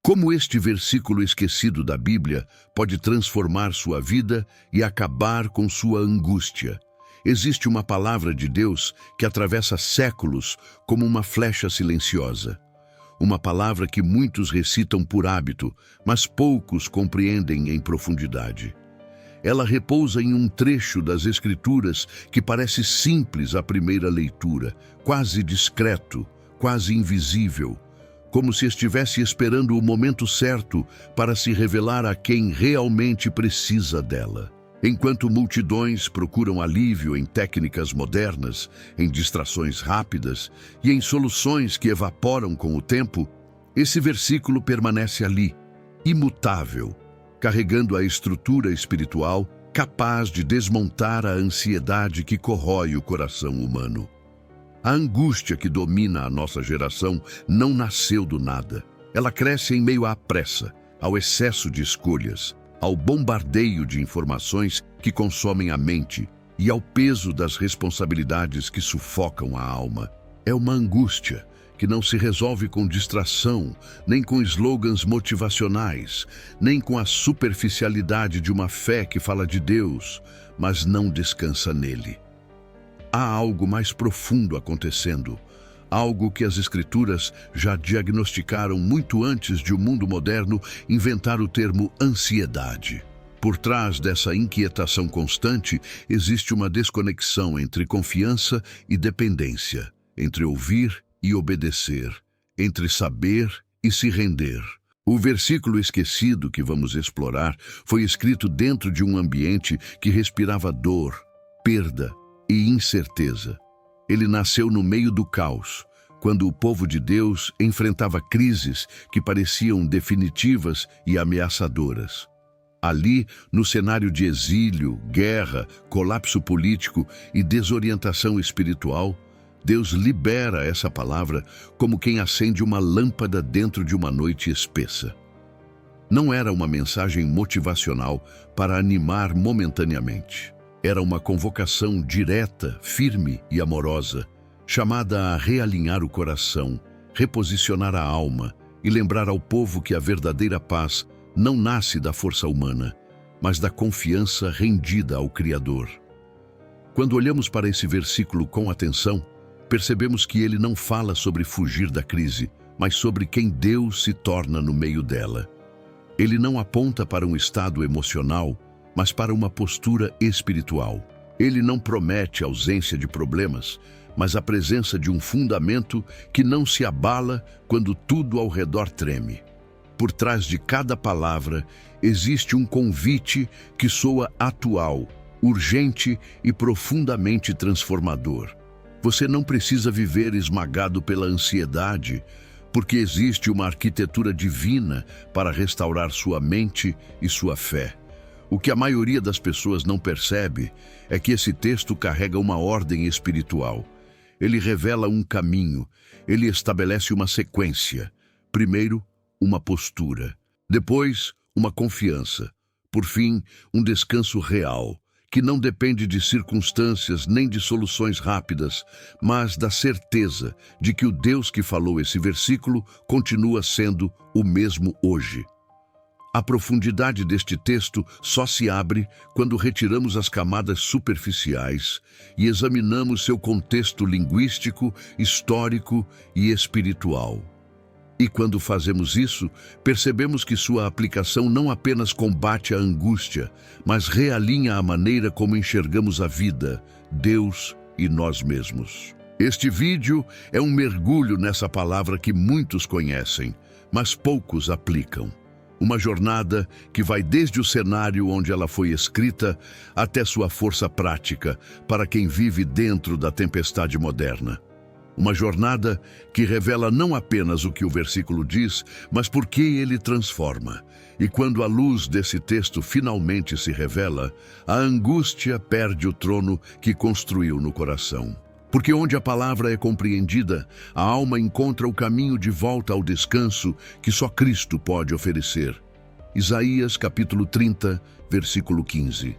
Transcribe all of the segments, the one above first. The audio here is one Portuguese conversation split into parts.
Como este versículo esquecido da Bíblia pode transformar sua vida e acabar com sua angústia? Existe uma palavra de Deus que atravessa séculos como uma flecha silenciosa. Uma palavra que muitos recitam por hábito, mas poucos compreendem em profundidade. Ela repousa em um trecho das Escrituras que parece simples à primeira leitura, quase discreto, quase invisível, como se estivesse esperando o momento certo para se revelar a quem realmente precisa dela. Enquanto multidões procuram alívio em técnicas modernas, em distrações rápidas e em soluções que evaporam com o tempo, esse versículo permanece ali, imutável, carregando a estrutura espiritual capaz de desmontar a ansiedade que corrói o coração humano. A angústia que domina a nossa geração não nasceu do nada. Ela cresce em meio à pressa, ao excesso de escolhas, ao bombardeio de informações que consomem a mente e ao peso das responsabilidades que sufocam a alma. É uma angústia que não se resolve com distração, nem com slogans motivacionais, nem com a superficialidade de uma fé que fala de Deus, mas não descansa nele. Há algo mais profundo acontecendo, algo que as Escrituras já diagnosticaram muito antes de o mundo moderno inventar o termo ansiedade. Por trás dessa inquietação constante existe uma desconexão entre confiança e dependência, entre ouvir e obedecer, entre saber e se render. O versículo esquecido que vamos explorar foi escrito dentro de um ambiente que respirava dor, perda e incerteza. Ele nasceu no meio do caos, quando o povo de Deus enfrentava crises que pareciam definitivas e ameaçadoras. Ali, no cenário de exílio, guerra, colapso político e desorientação espiritual, Deus libera essa palavra como quem acende uma lâmpada dentro de uma noite espessa. Não era uma mensagem motivacional para animar momentaneamente. Era uma convocação direta, firme e amorosa, chamada a realinhar o coração, reposicionar a alma e lembrar ao povo que a verdadeira paz não nasce da força humana, mas da confiança rendida ao Criador. Quando olhamos para esse versículo com atenção, percebemos que ele não fala sobre fugir da crise, mas sobre quem Deus se torna no meio dela. Ele não aponta para um estado emocional, mas para uma postura espiritual. Ele não promete ausência de problemas, mas a presença de um fundamento que não se abala quando tudo ao redor treme. Por trás de cada palavra existe um convite que soa atual, urgente e profundamente transformador. Você não precisa viver esmagado pela ansiedade, porque existe uma arquitetura divina para restaurar sua mente e sua fé. O que a maioria das pessoas não percebe é que esse texto carrega uma ordem espiritual. Ele revela um caminho, ele estabelece uma sequência. Primeiro, uma postura. Depois, uma confiança. Por fim, um descanso real, que não depende de circunstâncias nem de soluções rápidas, mas da certeza de que o Deus que falou esse versículo continua sendo o mesmo hoje. A profundidade deste texto só se abre quando retiramos as camadas superficiais e examinamos seu contexto linguístico, histórico e espiritual. E quando fazemos isso, percebemos que sua aplicação não apenas combate a angústia, mas realinha a maneira como enxergamos a vida, Deus e nós mesmos. Este vídeo é um mergulho nessa palavra que muitos conhecem, mas poucos aplicam. Uma jornada que vai desde o cenário onde ela foi escrita até sua força prática para quem vive dentro da tempestade moderna. Uma jornada que revela não apenas o que o versículo diz, mas por que ele transforma. E quando a luz desse texto finalmente se revela, a angústia perde o trono que construiu no coração. Porque onde a palavra é compreendida, a alma encontra o caminho de volta ao descanso que só Cristo pode oferecer. Isaías capítulo 30, versículo 15.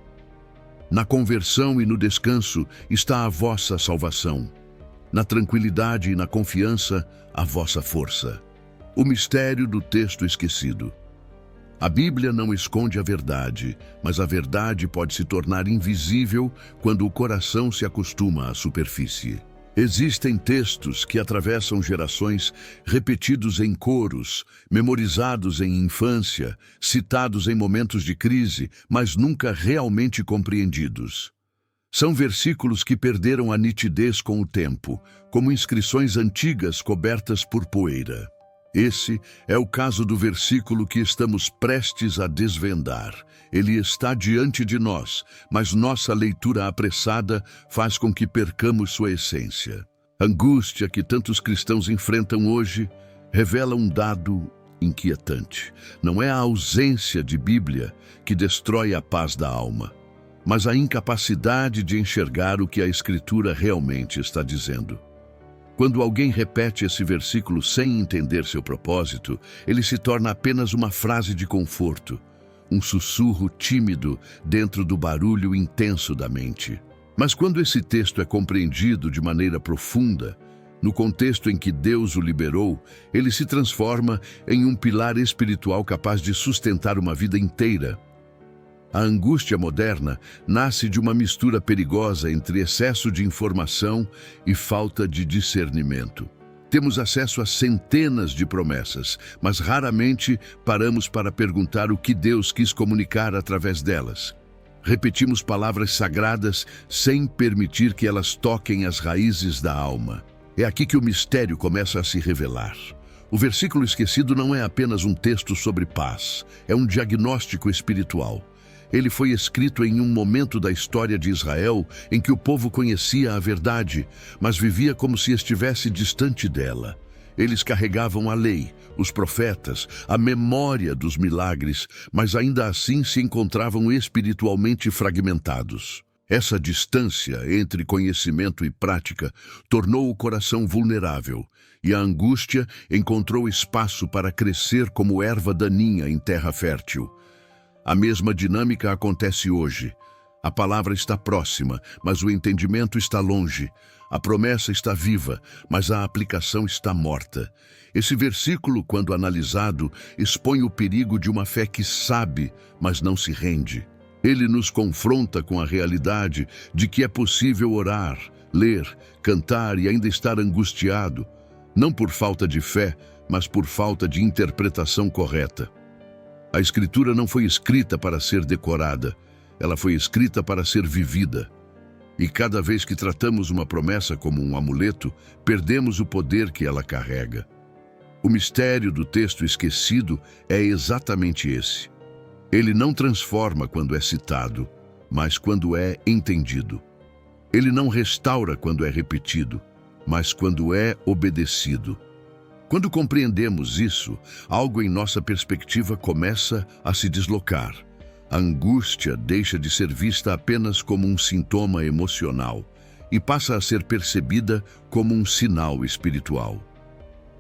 Na conversão e no descanso está a vossa salvação. Na tranquilidade e na confiança, a vossa força. O mistério do texto esquecido. A Bíblia não esconde a verdade, mas a verdade pode se tornar invisível quando o coração se acostuma à superfície. Existem textos que atravessam gerações, repetidos em coros, memorizados em infância, citados em momentos de crise, mas nunca realmente compreendidos. São versículos que perderam a nitidez com o tempo, como inscrições antigas cobertas por poeira. Esse é o caso do versículo que estamos prestes a desvendar. Ele está diante de nós, mas nossa leitura apressada faz com que percamos sua essência. A angústia que tantos cristãos enfrentam hoje revela um dado inquietante. Não é a ausência de Bíblia que destrói a paz da alma, mas a incapacidade de enxergar o que a Escritura realmente está dizendo. Quando alguém repete esse versículo sem entender seu propósito, ele se torna apenas uma frase de conforto, um sussurro tímido dentro do barulho intenso da mente. Mas quando esse texto é compreendido de maneira profunda, no contexto em que Deus o liberou, ele se transforma em um pilar espiritual capaz de sustentar uma vida inteira. A angústia moderna nasce de uma mistura perigosa entre excesso de informação e falta de discernimento. Temos acesso a centenas de promessas, mas raramente paramos para perguntar o que Deus quis comunicar através delas. Repetimos palavras sagradas sem permitir que elas toquem as raízes da alma. É aqui que o mistério começa a se revelar. O versículo esquecido não é apenas um texto sobre paz, é um diagnóstico espiritual. Ele foi escrito em um momento da história de Israel em que o povo conhecia a verdade, mas vivia como se estivesse distante dela. Eles carregavam a lei, os profetas, a memória dos milagres, mas ainda assim se encontravam espiritualmente fragmentados. Essa distância entre conhecimento e prática tornou o coração vulnerável, e a angústia encontrou espaço para crescer como erva daninha em terra fértil. A mesma dinâmica acontece hoje. A palavra está próxima, mas o entendimento está longe. A promessa está viva, mas a aplicação está morta. Esse versículo, quando analisado, expõe o perigo de uma fé que sabe, mas não se rende. Ele nos confronta com a realidade de que é possível orar, ler, cantar e ainda estar angustiado, não por falta de fé, mas por falta de interpretação correta. A Escritura não foi escrita para ser decorada, ela foi escrita para ser vivida. E cada vez que tratamos uma promessa como um amuleto, perdemos o poder que ela carrega. O mistério do texto esquecido é exatamente esse. Ele não transforma quando é citado, mas quando é entendido. Ele não restaura quando é repetido, mas quando é obedecido. Quando compreendemos isso, algo em nossa perspectiva começa a se deslocar. A angústia deixa de ser vista apenas como um sintoma emocional e passa a ser percebida como um sinal espiritual.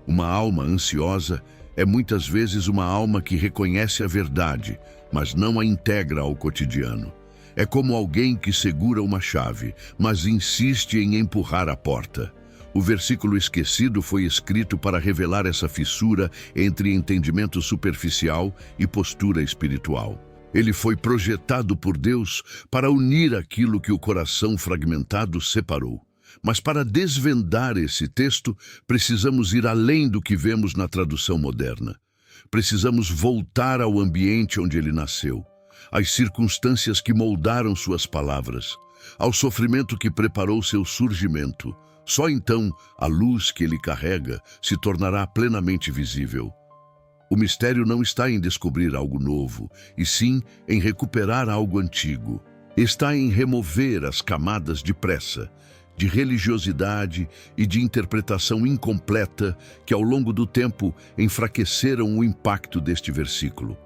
Uma alma ansiosa é muitas vezes uma alma que reconhece a verdade, mas não a integra ao cotidiano. É como alguém que segura uma chave, mas insiste em empurrar a porta. O versículo esquecido foi escrito para revelar essa fissura entre entendimento superficial e postura espiritual. Ele foi projetado por Deus para unir aquilo que o coração fragmentado separou. Mas para desvendar esse texto, precisamos ir além do que vemos na tradução moderna. Precisamos voltar ao ambiente onde ele nasceu, às circunstâncias que moldaram suas palavras, ao sofrimento que preparou seu surgimento. Só então a luz que ele carrega se tornará plenamente visível. O mistério não está em descobrir algo novo, e sim em recuperar algo antigo. Está em remover as camadas de pressa, de religiosidade e de interpretação incompleta que ao longo do tempo enfraqueceram o impacto deste versículo.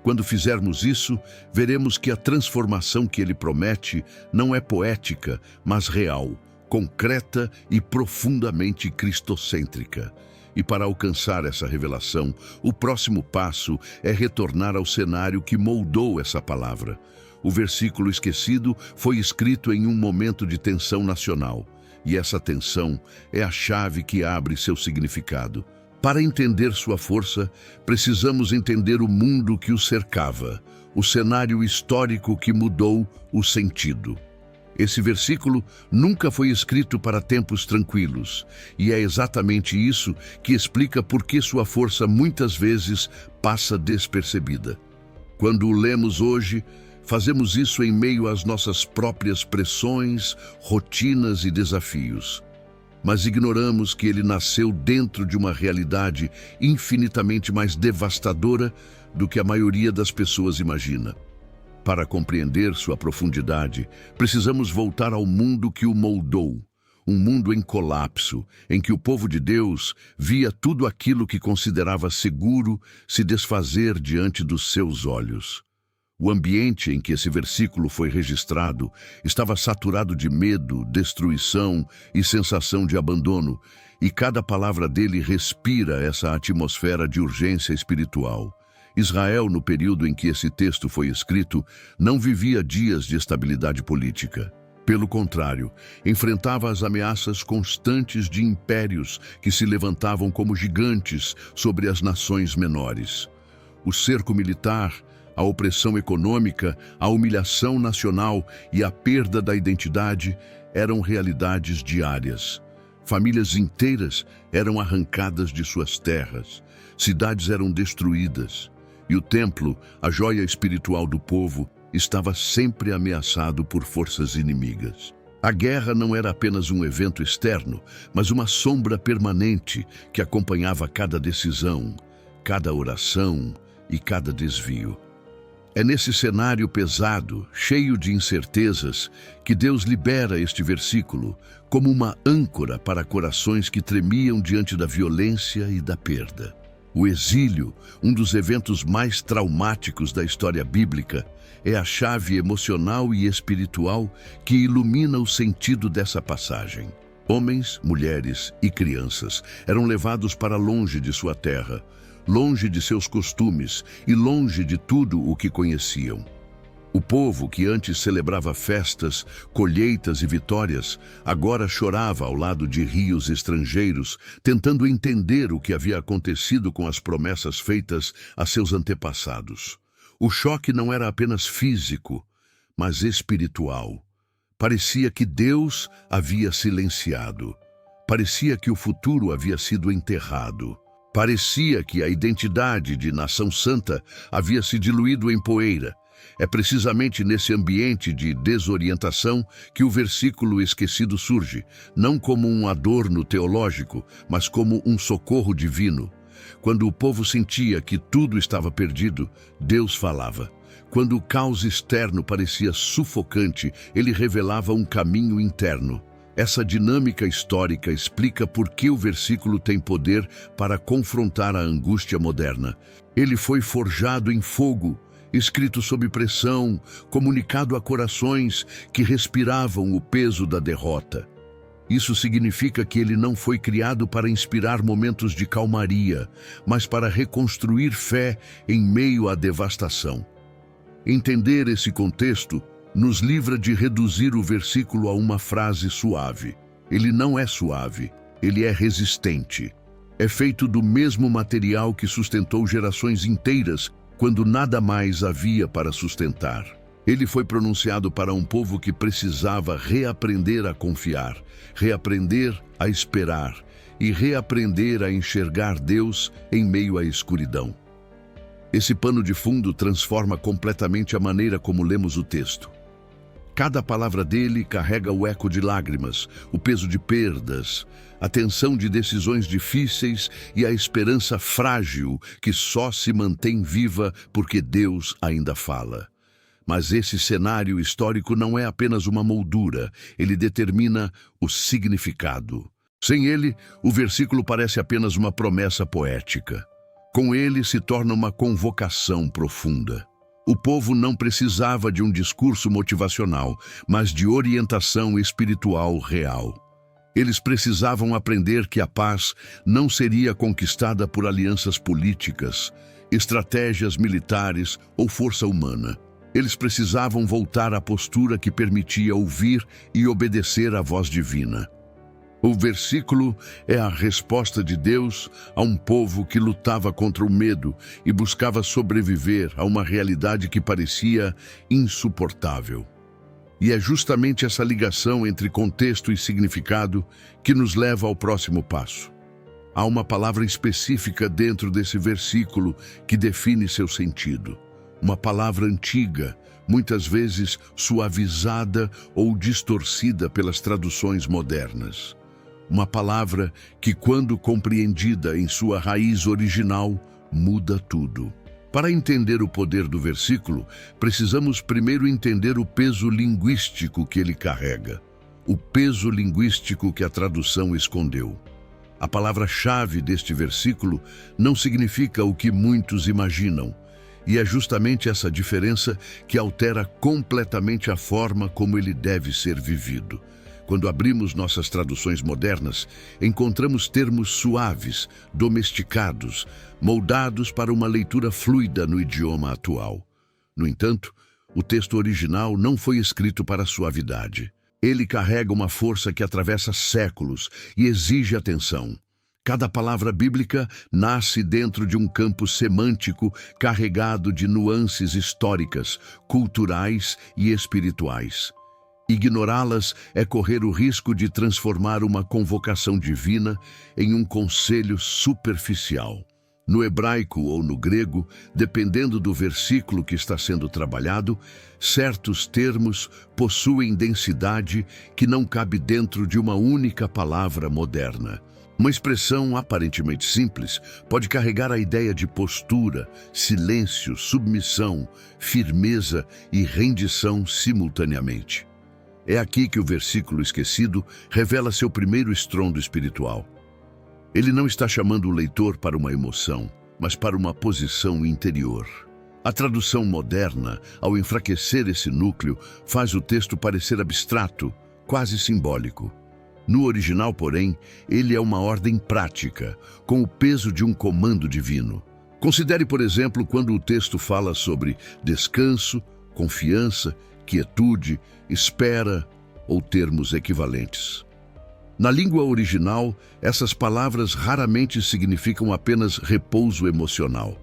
Quando fizermos isso, veremos que a transformação que ele promete não é poética, mas real, concreta e profundamente cristocêntrica. E para alcançar essa revelação, o próximo passo é retornar ao cenário que moldou essa palavra. O versículo esquecido foi escrito em um momento de tensão nacional, e essa tensão é a chave que abre seu significado. Para entender sua força, precisamos entender o mundo que o cercava, o cenário histórico que mudou o sentido. Esse versículo nunca foi escrito para tempos tranquilos, e é exatamente isso que explica por que sua força muitas vezes passa despercebida. Quando o lemos hoje, fazemos isso em meio às nossas próprias pressões, rotinas e desafios. Mas ignoramos que ele nasceu dentro de uma realidade infinitamente mais devastadora do que a maioria das pessoas imagina. Para compreender sua profundidade, precisamos voltar ao mundo que o moldou, um mundo em colapso, em que o povo de Deus via tudo aquilo que considerava seguro se desfazer diante dos seus olhos. O ambiente em que esse versículo foi registrado estava saturado de medo, destruição e sensação de abandono, e cada palavra dele respira essa atmosfera de urgência espiritual. Israel, no período em que esse texto foi escrito, não vivia dias de estabilidade política. Pelo contrário, enfrentava as ameaças constantes de impérios que se levantavam como gigantes sobre as nações menores. O cerco militar, a opressão econômica, a humilhação nacional e a perda da identidade eram realidades diárias. Famílias inteiras eram arrancadas de suas terras, cidades eram destruídas, e o templo, a joia espiritual do povo, estava sempre ameaçado por forças inimigas. A guerra não era apenas um evento externo, mas uma sombra permanente que acompanhava cada decisão, cada oração e cada desvio. É nesse cenário pesado, cheio de incertezas, que Deus libera este versículo como uma âncora para corações que tremiam diante da violência e da perda. O exílio, um dos eventos mais traumáticos da história bíblica, é a chave emocional e espiritual que ilumina o sentido dessa passagem. Homens, mulheres e crianças eram levados para longe de sua terra, longe de seus costumes e longe de tudo o que conheciam. O povo que antes celebrava festas, colheitas e vitórias, agora chorava ao lado de rios estrangeiros, tentando entender o que havia acontecido com as promessas feitas a seus antepassados. O choque não era apenas físico, mas espiritual. Parecia que Deus havia silenciado. Parecia que o futuro havia sido enterrado. Parecia que a identidade de nação santa havia se diluído em poeira. É precisamente nesse ambiente de desorientação que o versículo esquecido surge, não como um adorno teológico, mas como um socorro divino. Quando o povo sentia que tudo estava perdido, Deus falava. Quando o caos externo parecia sufocante, ele revelava um caminho interno. Essa dinâmica histórica explica por que o versículo tem poder para confrontar a angústia moderna. Ele foi forjado em fogo, escrito sob pressão, comunicado a corações que respiravam o peso da derrota. Isso significa que ele não foi criado para inspirar momentos de calmaria, mas para reconstruir fé em meio à devastação. Entender esse contexto nos livra de reduzir o versículo a uma frase suave. Ele não é suave, ele é resistente. É feito do mesmo material que sustentou gerações inteiras quando nada mais havia para sustentar. Ele foi pronunciado para um povo que precisava reaprender a confiar, reaprender a esperar e reaprender a enxergar Deus em meio à escuridão. Esse pano de fundo transforma completamente a maneira como lemos o texto. Cada palavra dele carrega o eco de lágrimas, o peso de perdas, a tensão de decisões difíceis e a esperança frágil que só se mantém viva porque Deus ainda fala. Mas esse cenário histórico não é apenas uma moldura, ele determina o significado. Sem ele, o versículo parece apenas uma promessa poética. Com ele se torna uma convocação profunda. O povo não precisava de um discurso motivacional, mas de orientação espiritual real. Eles precisavam aprender que a paz não seria conquistada por alianças políticas, estratégias militares ou força humana. Eles precisavam voltar à postura que permitia ouvir e obedecer à voz divina. O versículo é a resposta de Deus a um povo que lutava contra o medo e buscava sobreviver a uma realidade que parecia insuportável. E é justamente essa ligação entre contexto e significado que nos leva ao próximo passo. Há uma palavra específica dentro desse versículo que define seu sentido. Uma palavra antiga, muitas vezes suavizada ou distorcida pelas traduções modernas. Uma palavra que, quando compreendida em sua raiz original, muda tudo. Para entender o poder do versículo, precisamos primeiro entender o peso linguístico que ele carrega. O peso linguístico que a tradução escondeu. A palavra-chave deste versículo não significa o que muitos imaginam, e é justamente essa diferença que altera completamente a forma como ele deve ser vivido. Quando abrimos nossas traduções modernas, encontramos termos suaves, domesticados, moldados para uma leitura fluida no idioma atual. No entanto, o texto original não foi escrito para a suavidade. Ele carrega uma força que atravessa séculos e exige atenção. Cada palavra bíblica nasce dentro de um campo semântico carregado de nuances históricas, culturais e espirituais. Ignorá-las é correr o risco de transformar uma convocação divina em um conselho superficial. No hebraico ou no grego, dependendo do versículo que está sendo trabalhado, certos termos possuem densidade que não cabe dentro de uma única palavra moderna. Uma expressão aparentemente simples pode carregar a ideia de postura, silêncio, submissão, firmeza e rendição simultaneamente. É aqui que o versículo esquecido revela seu primeiro estrondo espiritual. Ele não está chamando o leitor para uma emoção, mas para uma posição interior. A tradução moderna, ao enfraquecer esse núcleo, faz o texto parecer abstrato, quase simbólico. No original, porém, ele é uma ordem prática, com o peso de um comando divino. Considere, por exemplo, quando o texto fala sobre descanso, confiança, quietude, espera ou termos equivalentes. Na língua original, essas palavras raramente significam apenas repouso emocional.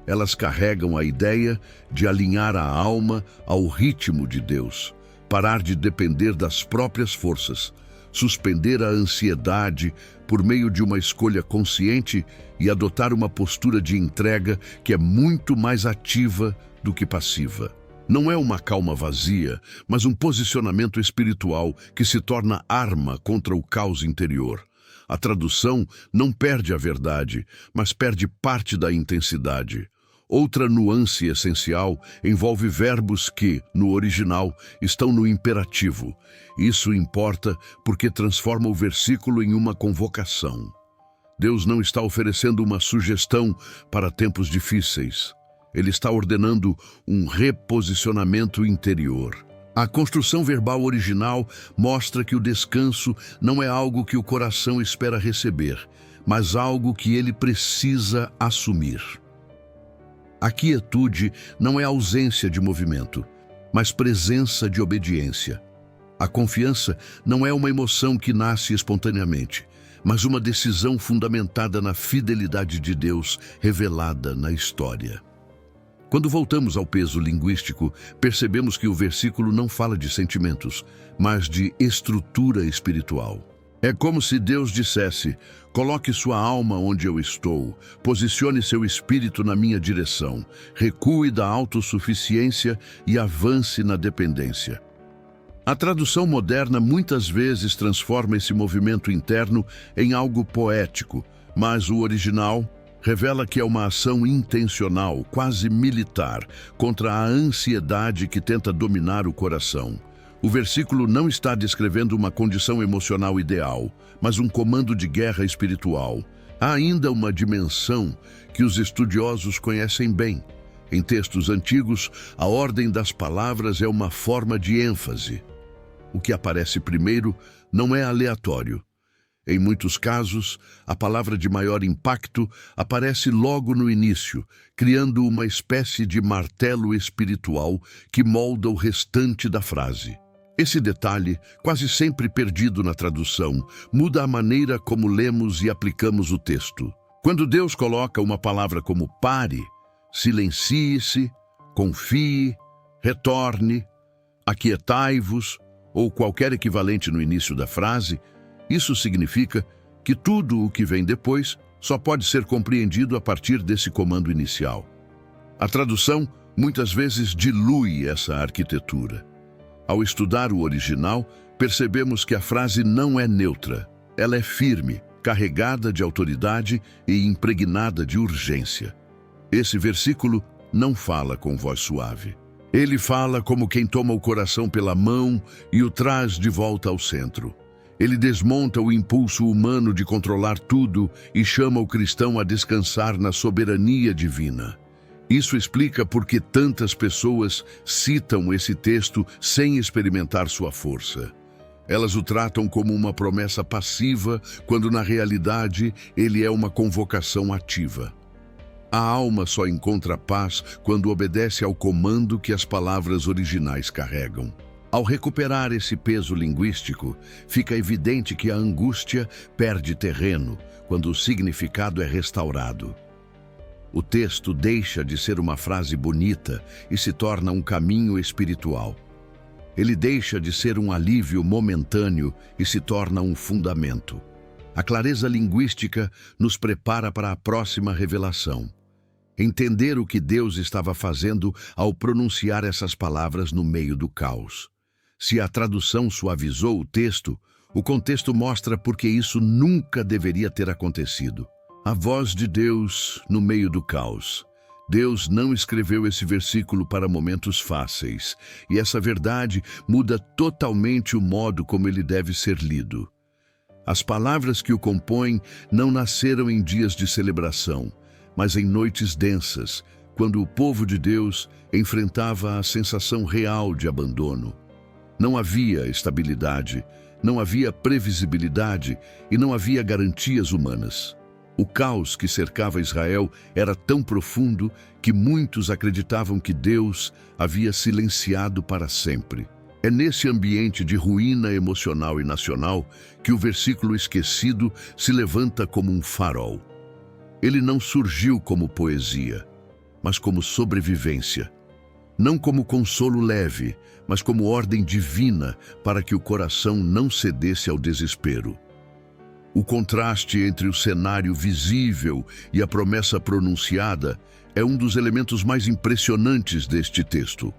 Elas carregam a ideia de alinhar a alma ao ritmo de Deus, parar de depender das próprias forças, suspender a ansiedade por meio de uma escolha consciente e adotar uma postura de entrega que é muito mais ativa do que passiva. Não é uma calma vazia, mas um posicionamento espiritual que se torna arma contra o caos interior. A tradução não perde a verdade, mas perde parte da intensidade. Outra nuance essencial envolve verbos que, no original, estão no imperativo. Isso importa porque transforma o versículo em uma convocação. Deus não está oferecendo uma sugestão para tempos difíceis. Ele está ordenando um reposicionamento interior. A construção verbal original mostra que o descanso não é algo que o coração espera receber, mas algo que ele precisa assumir. A quietude não é ausência de movimento, mas presença de obediência. A confiança não é uma emoção que nasce espontaneamente, mas uma decisão fundamentada na fidelidade de Deus revelada na história. Quando voltamos ao peso linguístico, percebemos que o versículo não fala de sentimentos, mas de estrutura espiritual. É como se Deus dissesse: coloque sua alma onde eu estou, posicione seu espírito na minha direção, recue da autossuficiência e avance na dependência. A tradução moderna muitas vezes transforma esse movimento interno em algo poético, mas o original revela que é uma ação intencional, quase militar, contra a ansiedade que tenta dominar o coração. O versículo não está descrevendo uma condição emocional ideal, mas um comando de guerra espiritual. Há ainda uma dimensão que os estudiosos conhecem bem. Em textos antigos, a ordem das palavras é uma forma de ênfase. O que aparece primeiro não é aleatório. Em muitos casos, a palavra de maior impacto aparece logo no início, criando uma espécie de martelo espiritual que molda o restante da frase. Esse detalhe, quase sempre perdido na tradução, muda a maneira como lemos e aplicamos o texto. Quando Deus coloca uma palavra como pare, silencie-se, confie, retorne, aquietai-vos, ou qualquer equivalente no início da frase, isso significa que tudo o que vem depois só pode ser compreendido a partir desse comando inicial. A tradução muitas vezes dilui essa arquitetura. Ao estudar o original, percebemos que a frase não é neutra. Ela é firme, carregada de autoridade e impregnada de urgência. Esse versículo não fala com voz suave. Ele fala como quem toma o coração pela mão e o traz de volta ao centro. Ele desmonta o impulso humano de controlar tudo e chama o cristão a descansar na soberania divina. Isso explica por que tantas pessoas citam esse texto sem experimentar sua força. Elas o tratam como uma promessa passiva, quando na realidade ele é uma convocação ativa. A alma só encontra paz quando obedece ao comando que as palavras originais carregam. Ao recuperar esse peso linguístico, fica evidente que a angústia perde terreno quando o significado é restaurado. O texto deixa de ser uma frase bonita e se torna um caminho espiritual. Ele deixa de ser um alívio momentâneo e se torna um fundamento. A clareza linguística nos prepara para a próxima revelação. Entender o que Deus estava fazendo ao pronunciar essas palavras no meio do caos. Se a tradução suavizou o texto, o contexto mostra por que isso nunca deveria ter acontecido. A voz de Deus no meio do caos. Deus não escreveu esse versículo para momentos fáceis, e essa verdade muda totalmente o modo como ele deve ser lido. As palavras que o compõem não nasceram em dias de celebração, mas em noites densas, quando o povo de Deus enfrentava a sensação real de abandono. Não havia estabilidade, não havia previsibilidade e não havia garantias humanas. O caos que cercava Israel era tão profundo que muitos acreditavam que Deus havia silenciado para sempre. É nesse ambiente de ruína emocional e nacional que o versículo esquecido se levanta como um farol. Ele não surgiu como poesia, mas como sobrevivência. Não como consolo leve, mas como ordem divina para que o coração não cedesse ao desespero. O contraste entre o cenário visível e a promessa pronunciada é um dos elementos mais impressionantes deste texto.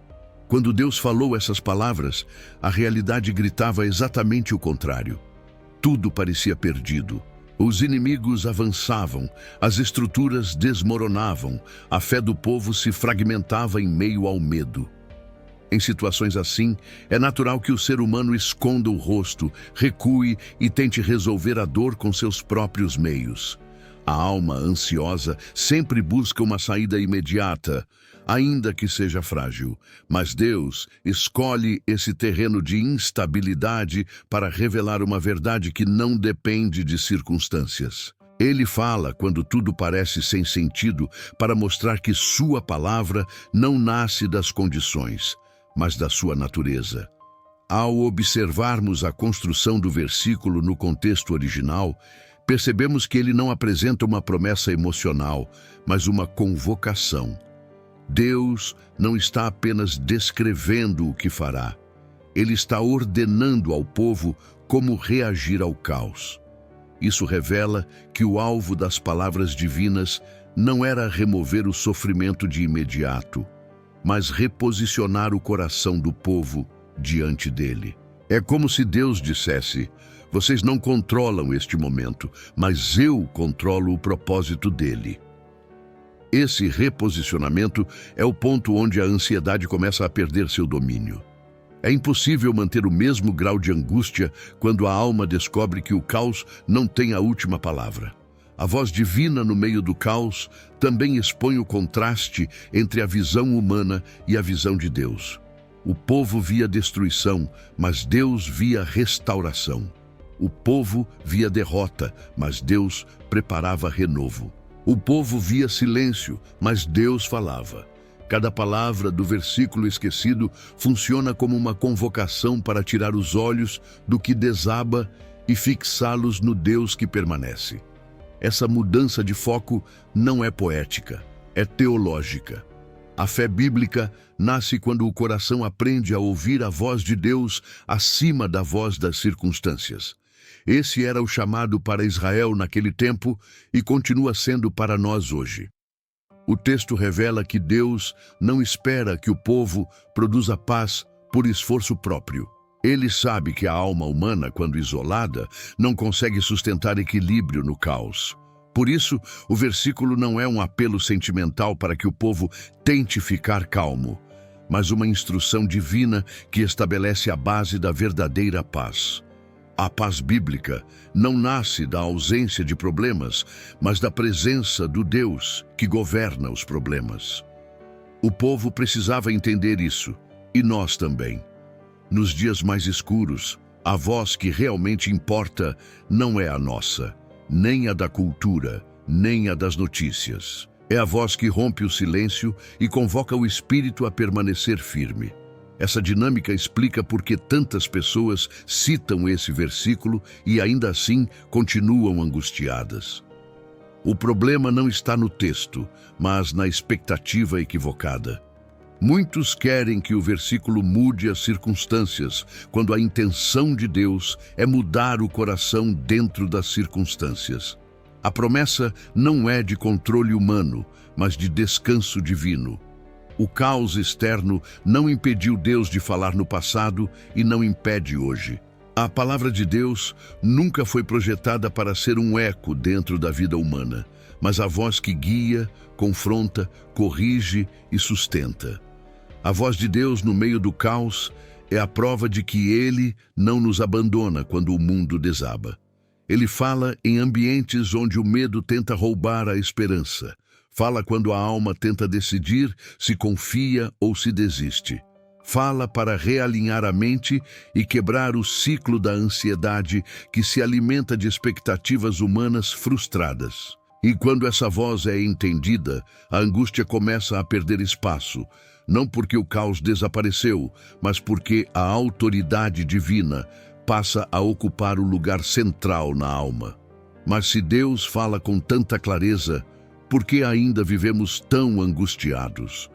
Quando Deus falou essas palavras, a realidade gritava exatamente o contrário. Tudo parecia perdido. Os inimigos avançavam, as estruturas desmoronavam, a fé do povo se fragmentava em meio ao medo. Em situações assim, é natural que o ser humano esconda o rosto, recue e tente resolver a dor com seus próprios meios. A alma ansiosa sempre busca uma saída imediata, ainda que seja frágil. Mas Deus escolhe esse terreno de instabilidade para revelar uma verdade que não depende de circunstâncias. Ele fala quando tudo parece sem sentido para mostrar que sua palavra não nasce das condições, mas da sua natureza. Ao observarmos a construção do versículo no contexto original, percebemos que ele não apresenta uma promessa emocional, mas uma convocação. Deus não está apenas descrevendo o que fará. Ele está ordenando ao povo como reagir ao caos. Isso revela que o alvo das palavras divinas não era remover o sofrimento de imediato, mas reposicionar o coração do povo diante dele. É como se Deus dissesse: vocês não controlam este momento, mas eu controlo o propósito dele. Esse reposicionamento é o ponto onde a ansiedade começa a perder seu domínio. É impossível manter o mesmo grau de angústia quando a alma descobre que o caos não tem a última palavra. A voz divina no meio do caos também expõe o contraste entre a visão humana e a visão de Deus. O povo via destruição, mas Deus via restauração. O povo via derrota, mas Deus preparava renovo. O povo via silêncio, mas Deus falava. Cada palavra do versículo esquecido funciona como uma convocação para tirar os olhos do que desaba e fixá-los no Deus que permanece. Essa mudança de foco não é poética, é teológica. A fé bíblica nasce quando o coração aprende a ouvir a voz de Deus acima da voz das circunstâncias. Esse era o chamado para Israel naquele tempo e continua sendo para nós hoje. O texto revela que Deus não espera que o povo produza paz por esforço próprio. Ele sabe que a alma humana, quando isolada, não consegue sustentar equilíbrio no caos. Por isso, o versículo não é um apelo sentimental para que o povo tente ficar calmo, mas uma instrução divina que estabelece a base da verdadeira paz. A paz bíblica não nasce da ausência de problemas, mas da presença do Deus que governa os problemas. O povo precisava entender isso, e nós também. Nos dias mais escuros, a voz que realmente importa não é a nossa, nem a da cultura, nem a das notícias. É a voz que rompe o silêncio e convoca o espírito a permanecer firme. Essa dinâmica explica por que tantas pessoas citam esse versículo e ainda assim continuam angustiadas. O problema não está no texto, mas na expectativa equivocada. Muitos querem que o versículo mude as circunstâncias, quando a intenção de Deus é mudar o coração dentro das circunstâncias. A promessa não é de controle humano, mas de descanso divino. O caos externo não impediu Deus de falar no passado e não impede hoje. A palavra de Deus nunca foi projetada para ser um eco dentro da vida humana, mas a voz que guia, confronta, corrige e sustenta. A voz de Deus no meio do caos é a prova de que Ele não nos abandona quando o mundo desaba. Ele fala em ambientes onde o medo tenta roubar a esperança. Fala quando a alma tenta decidir se confia ou se desiste. Fala para realinhar a mente e quebrar o ciclo da ansiedade que se alimenta de expectativas humanas frustradas. E quando essa voz é entendida, a angústia começa a perder espaço, não porque o caos desapareceu, mas porque a autoridade divina passa a ocupar o lugar central na alma. Mas se Deus fala com tanta clareza, por que ainda vivemos tão angustiados?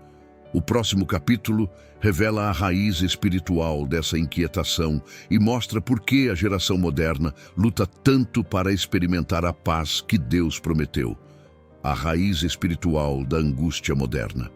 O próximo capítulo revela a raiz espiritual dessa inquietação e mostra por que a geração moderna luta tanto para experimentar a paz que Deus prometeu. A raiz espiritual da angústia moderna.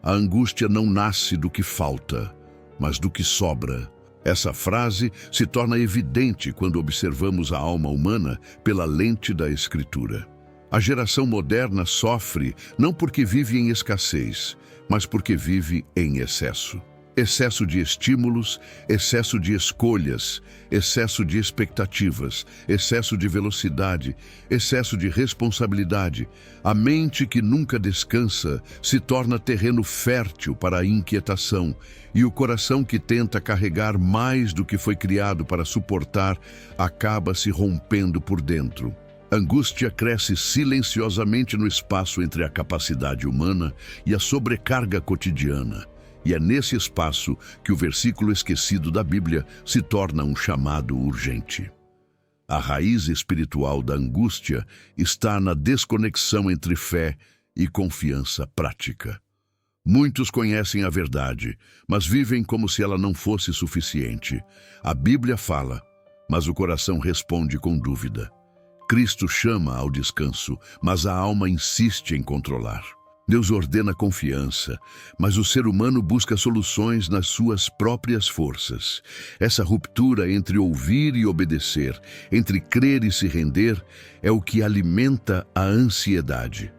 A angústia não nasce do que falta, mas do que sobra. Essa frase se torna evidente quando observamos a alma humana pela lente da Escritura. A geração moderna sofre não porque vive em escassez, mas porque vive em excesso. Excesso de estímulos, excesso de escolhas, excesso de expectativas, excesso de velocidade, excesso de responsabilidade. A mente que nunca descansa se torna terreno fértil para a inquietação, e o coração que tenta carregar mais do que foi criado para suportar acaba se rompendo por dentro. Angústia cresce silenciosamente no espaço entre a capacidade humana e a sobrecarga cotidiana. E é nesse espaço que o versículo esquecido da Bíblia se torna um chamado urgente. A raiz espiritual da angústia está na desconexão entre fé e confiança prática. Muitos conhecem a verdade, mas vivem como se ela não fosse suficiente. A Bíblia fala, mas o coração responde com dúvida. Cristo chama ao descanso, mas a alma insiste em controlar. Deus ordena confiança, mas o ser humano busca soluções nas suas próprias forças. Essa ruptura entre ouvir e obedecer, entre crer e se render, é o que alimenta a ansiedade.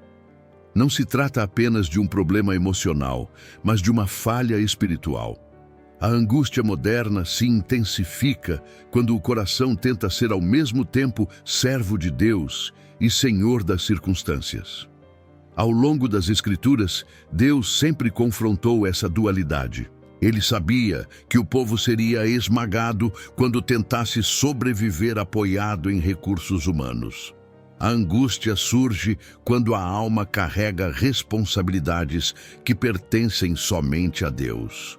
Não se trata apenas de um problema emocional, mas de uma falha espiritual. A angústia moderna se intensifica quando o coração tenta ser ao mesmo tempo servo de Deus e senhor das circunstâncias. Ao longo das Escrituras, Deus sempre confrontou essa dualidade. Ele sabia que o povo seria esmagado quando tentasse sobreviver apoiado em recursos humanos. A angústia surge quando a alma carrega responsabilidades que pertencem somente a Deus.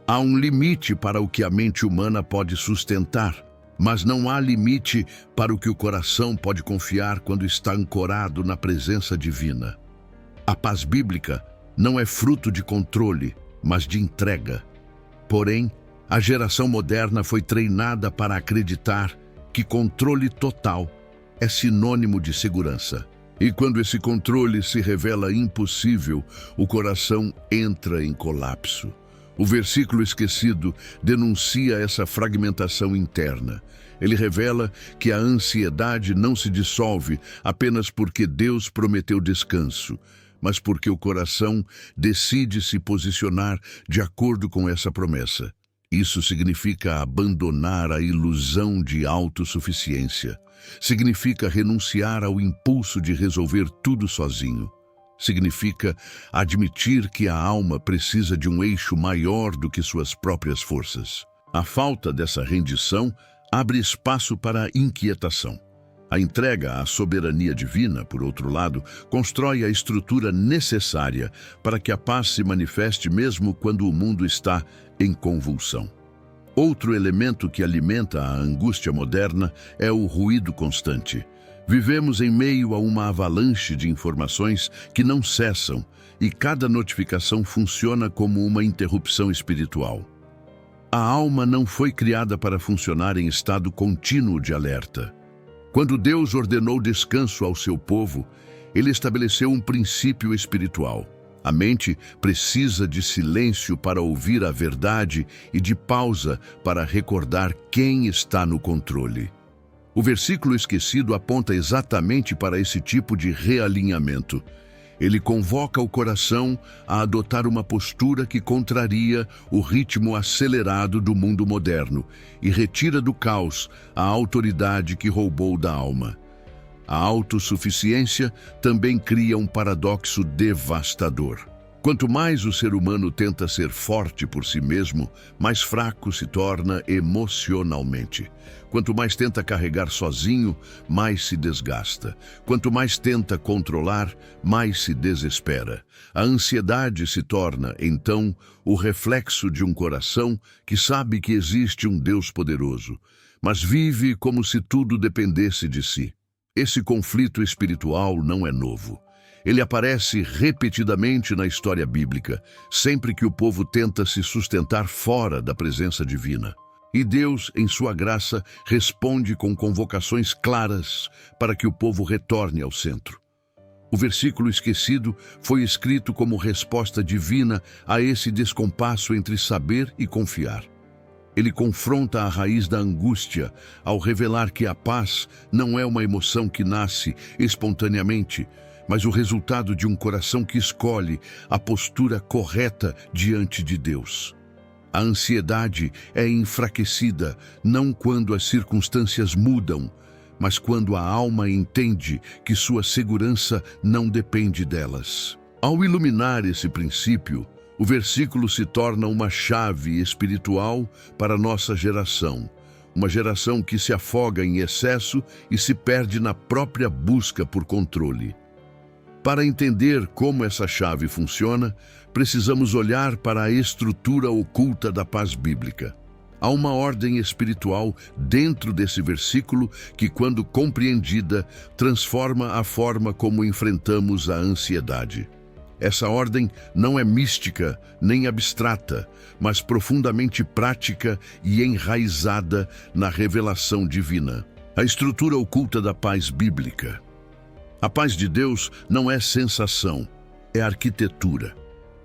Há um limite para o que a mente humana pode sustentar, mas não há limite para o que o coração pode confiar quando está ancorado na presença divina. A paz bíblica não é fruto de controle, mas de entrega. Porém, a geração moderna foi treinada para acreditar que controle total é sinônimo de segurança. E quando esse controle se revela impossível, o coração entra em colapso. O versículo esquecido denuncia essa fragmentação interna. Ele revela que a ansiedade não se dissolve apenas porque Deus prometeu descanso, mas porque o coração decide se posicionar de acordo com essa promessa. Isso significa abandonar a ilusão de autossuficiência. Significa renunciar ao impulso de resolver tudo sozinho. Significa admitir que a alma precisa de um eixo maior do que suas próprias forças. A falta dessa rendição abre espaço para a inquietação. A entrega à soberania divina, por outro lado, constrói a estrutura necessária para que a paz se manifeste mesmo quando o mundo está em convulsão. Outro elemento que alimenta a angústia moderna é o ruído constante. Vivemos em meio a uma avalanche de informações que não cessam e cada notificação funciona como uma interrupção espiritual. A alma não foi criada para funcionar em estado contínuo de alerta. Quando Deus ordenou descanso ao seu povo, Ele estabeleceu um princípio espiritual. A mente precisa de silêncio para ouvir a verdade e de pausa para recordar quem está no controle. O versículo esquecido aponta exatamente para esse tipo de realinhamento. Ele convoca o coração a adotar uma postura que contraria o ritmo acelerado do mundo moderno e retira do caos a autoridade que roubou da alma. A autossuficiência também cria um paradoxo devastador. Quanto mais o ser humano tenta ser forte por si mesmo, mais fraco se torna emocionalmente. Quanto mais tenta carregar sozinho, mais se desgasta. Quanto mais tenta controlar, mais se desespera. A ansiedade se torna, então, o reflexo de um coração que sabe que existe um Deus poderoso, mas vive como se tudo dependesse de si. Esse conflito espiritual não é novo. Ele aparece repetidamente na história bíblica, sempre que o povo tenta se sustentar fora da presença divina. E Deus, em sua graça, responde com convocações claras para que o povo retorne ao centro. O versículo esquecido foi escrito como resposta divina a esse descompasso entre saber e confiar. Ele confronta a raiz da angústia ao revelar que a paz não é uma emoção que nasce espontaneamente, mas o resultado de um coração que escolhe a postura correta diante de Deus. A ansiedade é enfraquecida não quando as circunstâncias mudam, mas quando a alma entende que sua segurança não depende delas. Ao iluminar esse princípio, o versículo se torna uma chave espiritual para nossa geração, uma geração que se afoga em excesso e se perde na própria busca por controle. Para entender como essa chave funciona, precisamos olhar para a estrutura oculta da paz bíblica. Há uma ordem espiritual dentro desse versículo que, quando compreendida, transforma a forma como enfrentamos a ansiedade. Essa ordem não é mística nem abstrata, mas profundamente prática e enraizada na revelação divina. A estrutura oculta da paz bíblica. A paz de Deus não é sensação, é arquitetura.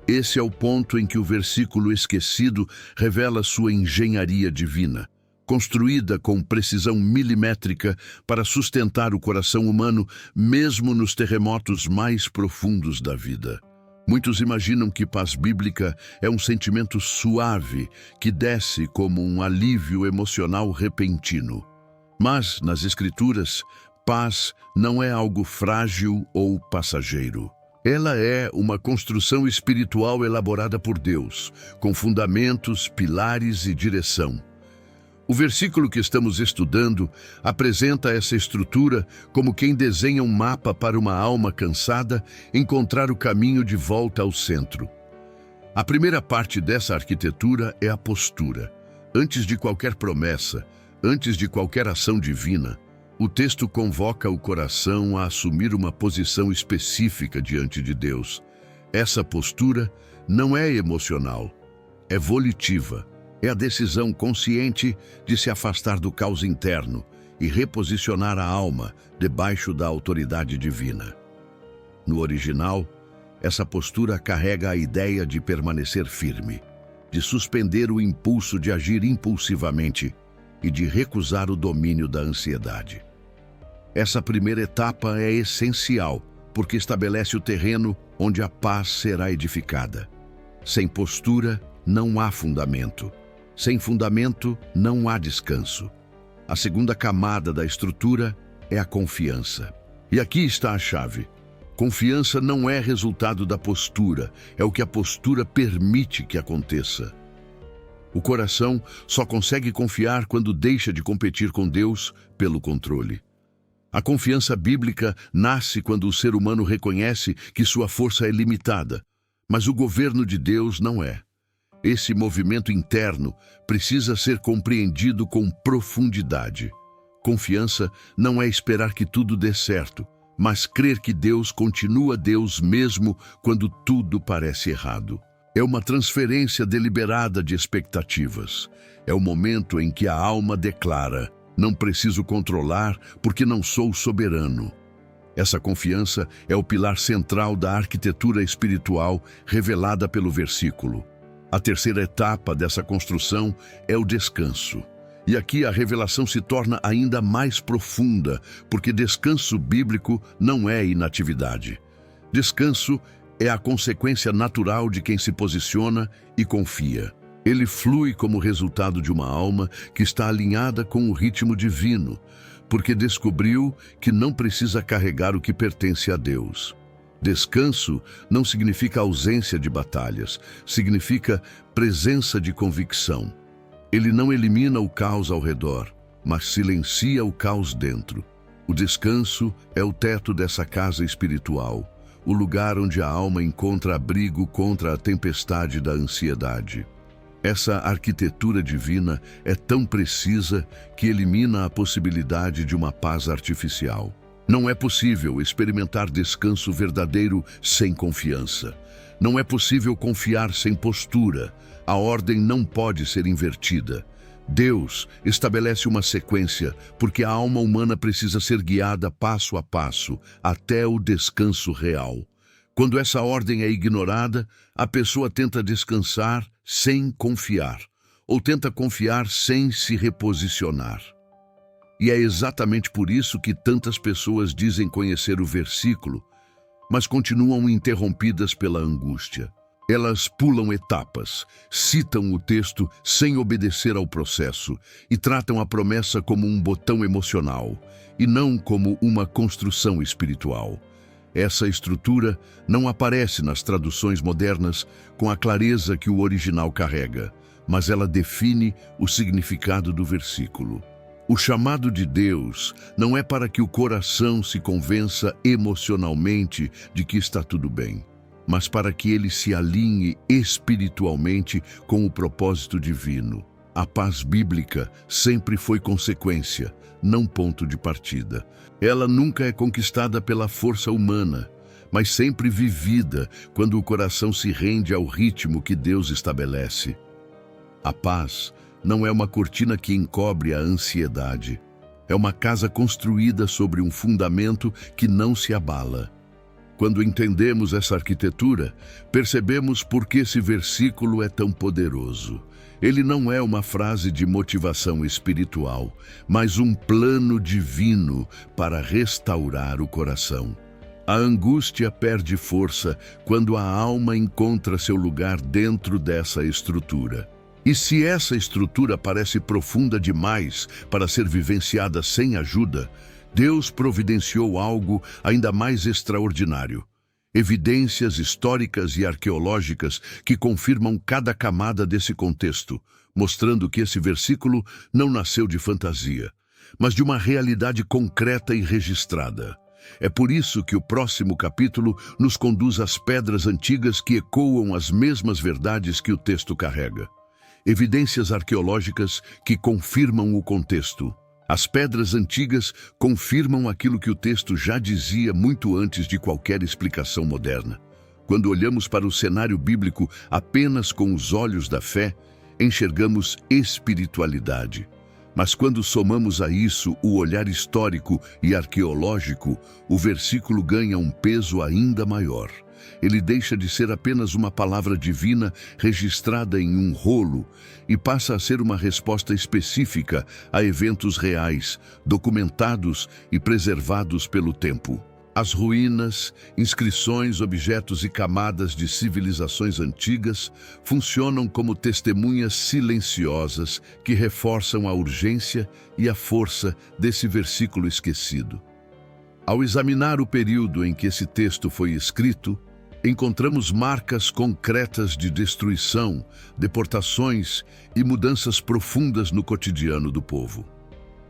Esse é o ponto em que o versículo esquecido revela sua engenharia divina, construída com precisão milimétrica para sustentar o coração humano mesmo nos terremotos mais profundos da vida. Muitos imaginam que paz bíblica é um sentimento suave que desce como um alívio emocional repentino. Mas, nas Escrituras, paz não é algo frágil ou passageiro. Ela é uma construção espiritual elaborada por Deus, com fundamentos, pilares e direção. O versículo que estamos estudando apresenta essa estrutura como quem desenha um mapa para uma alma cansada encontrar o caminho de volta ao centro. A primeira parte dessa arquitetura é a postura. Antes de qualquer promessa, antes de qualquer ação divina, o texto convoca o coração a assumir uma posição específica diante de Deus. Essa postura não é emocional, é volitiva. É a decisão consciente de se afastar do caos interno e reposicionar a alma debaixo da autoridade divina. No original, essa postura carrega a ideia de permanecer firme, de suspender o impulso de agir impulsivamente e de recusar o domínio da ansiedade. Essa primeira etapa é essencial, porque estabelece o terreno onde a paz será edificada. Sem postura, não há fundamento. Sem fundamento, não há descanso. A segunda camada da estrutura é a confiança. E aqui está a chave. Confiança não é resultado da postura, é o que a postura permite que aconteça. O coração só consegue confiar quando deixa de competir com Deus pelo controle. A confiança bíblica nasce quando o ser humano reconhece que sua força é limitada, mas o governo de Deus não é. Esse movimento interno precisa ser compreendido com profundidade. Confiança não é esperar que tudo dê certo, mas crer que Deus continua Deus mesmo quando tudo parece errado. É uma transferência deliberada de expectativas. É o momento em que a alma declara: não preciso controlar porque não sou soberano. Essa confiança é o pilar central da arquitetura espiritual revelada pelo versículo. A terceira etapa dessa construção é o descanso. E aqui a revelação se torna ainda mais profunda, porque descanso bíblico não é inatividade. Descanso é a consequência natural de quem se posiciona e confia. Ele flui como resultado de uma alma que está alinhada com o ritmo divino, porque descobriu que não precisa carregar o que pertence a Deus. Descanso não significa ausência de batalhas, significa presença de convicção. Ele não elimina o caos ao redor, mas silencia o caos dentro. O descanso é o teto dessa casa espiritual, o lugar onde a alma encontra abrigo contra a tempestade da ansiedade. Essa arquitetura divina é tão precisa que elimina a possibilidade de uma paz artificial. Não é possível experimentar descanso verdadeiro sem confiança. Não é possível confiar sem postura. A ordem não pode ser invertida. Deus estabelece uma sequência porque a alma humana precisa ser guiada passo a passo até o descanso real. Quando essa ordem é ignorada, a pessoa tenta descansar sem confiar, ou tenta confiar sem se reposicionar. E é exatamente por isso que tantas pessoas dizem conhecer o versículo, mas continuam interrompidas pela angústia. Elas pulam etapas, citam o texto sem obedecer ao processo e tratam a promessa como um botão emocional e não como uma construção espiritual. Essa estrutura não aparece nas traduções modernas com a clareza que o original carrega, mas ela define o significado do versículo. O chamado de Deus não é para que o coração se convença emocionalmente de que está tudo bem, mas para que ele se alinhe espiritualmente com o propósito divino. A paz bíblica sempre foi consequência, não ponto de partida. Ela nunca é conquistada pela força humana, mas sempre vivida quando o coração se rende ao ritmo que Deus estabelece. A paz não é uma cortina que encobre a ansiedade. É uma casa construída sobre um fundamento que não se abala. Quando entendemos essa arquitetura, percebemos por que esse versículo é tão poderoso. Ele não é uma frase de motivação espiritual, mas um plano divino para restaurar o coração. A angústia perde força quando a alma encontra seu lugar dentro dessa estrutura. E se essa estrutura parece profunda demais para ser vivenciada sem ajuda, Deus providenciou algo ainda mais extraordinário. Evidências históricas e arqueológicas que confirmam cada camada desse contexto. mostrando que esse versículo não nasceu de fantasia, mas de uma realidade concreta e registrada. É por isso que o próximo capítulo nos conduz às pedras antigas que ecoam as mesmas verdades que o texto carrega. Evidências arqueológicas que confirmam o contexto. As pedras antigas confirmam aquilo que o texto já dizia muito antes de qualquer explicação moderna. Quando olhamos para o cenário bíblico apenas com os olhos da fé, enxergamos espiritualidade. Mas quando somamos a isso o olhar histórico e arqueológico, o versículo ganha um peso ainda maior. Ele deixa de ser apenas uma palavra divina registrada em um rolo e passa a ser uma resposta específica a eventos reais, documentados e preservados pelo tempo. As ruínas, inscrições, objetos e camadas de civilizações antigas funcionam como testemunhas silenciosas que reforçam a urgência e a força desse versículo esquecido. Ao examinar o período em que esse texto foi escrito, encontramos marcas concretas de destruição, deportações e mudanças profundas no cotidiano do povo.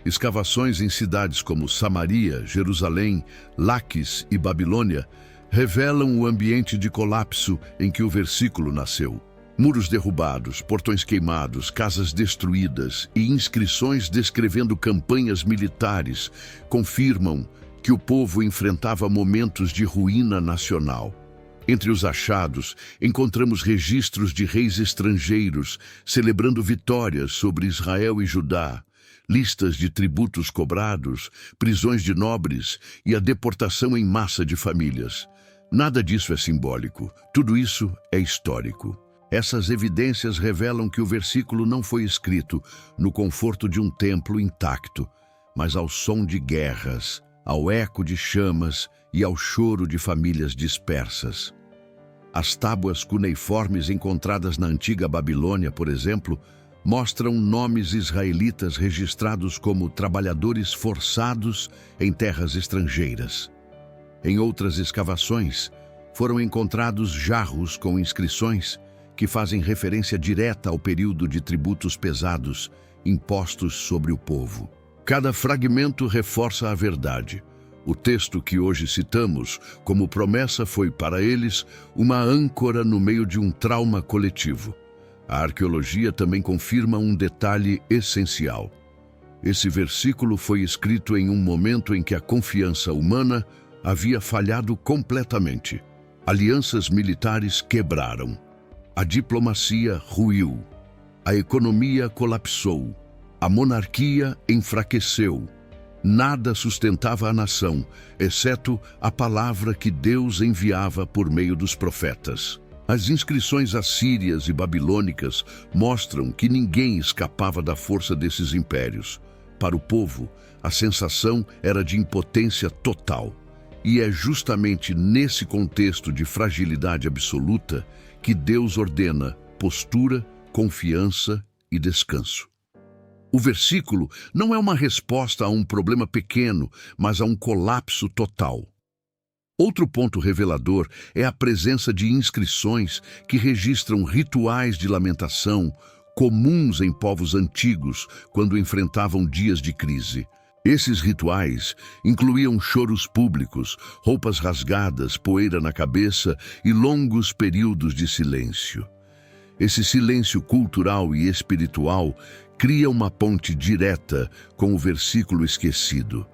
Escavações em cidades como Samaria, Jerusalém, Laquis e Babilônia revelam o ambiente de colapso em que o versículo nasceu. Muros derrubados, portões queimados, casas destruídas e inscrições descrevendo campanhas militares confirmam que o povo enfrentava momentos de ruína nacional. Entre os achados, encontramos registros de reis estrangeiros celebrando vitórias sobre Israel e Judá, listas de tributos cobrados, prisões de nobres e a deportação em massa de famílias. Nada disso é simbólico, tudo isso é histórico. Essas evidências revelam que o versículo não foi escrito no conforto de um templo intacto, mas ao som de guerras, ao eco de chamas e ao choro de famílias dispersas. As tábuas cuneiformes encontradas na antiga Babilônia, por exemplo, mostram nomes israelitas registrados como trabalhadores forçados em terras estrangeiras. Em outras escavações, foram encontrados jarros com inscrições que fazem referência direta ao período de tributos pesados impostos sobre o povo. Cada fragmento reforça a verdade. O texto que hoje citamos como promessa foi para eles uma âncora no meio de um trauma coletivo. A arqueologia também confirma um detalhe essencial. Esse versículo foi escrito em um momento em que a confiança humana havia falhado completamente. Alianças militares quebraram. A diplomacia ruiu. A economia colapsou. A monarquia enfraqueceu. Nada sustentava a nação, exceto a palavra que Deus enviava por meio dos profetas. As inscrições assírias e babilônicas mostram que ninguém escapava da força desses impérios. Para o povo, a sensação era de impotência total. E é justamente nesse contexto de fragilidade absoluta que Deus ordena postura, confiança e descanso. O versículo não é uma resposta a um problema pequeno, mas a um colapso total. Outro ponto revelador é a presença de inscrições que registram rituais de lamentação comuns em povos antigos quando enfrentavam dias de crise. Esses rituais incluíam choros públicos, roupas rasgadas, poeira na cabeça e longos períodos de silêncio. Esse silêncio cultural e espiritual cria uma ponte direta com o versículo esquecido.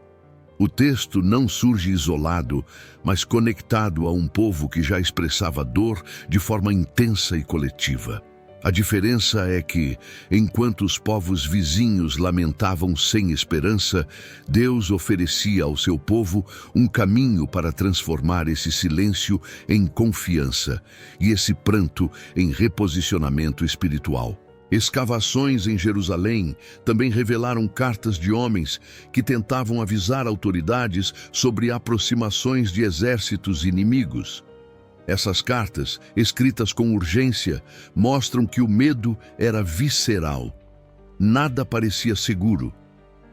O texto não surge isolado, mas conectado a um povo que já expressava dor de forma intensa e coletiva. A diferença é que, enquanto os povos vizinhos lamentavam sem esperança, Deus oferecia ao seu povo um caminho para transformar esse silêncio em confiança e esse pranto em reposicionamento espiritual. Escavações em Jerusalém também revelaram cartas de homens que tentavam avisar autoridades sobre aproximações de exércitos inimigos. Essas cartas, escritas com urgência, mostram que o medo era visceral. Nada parecia seguro.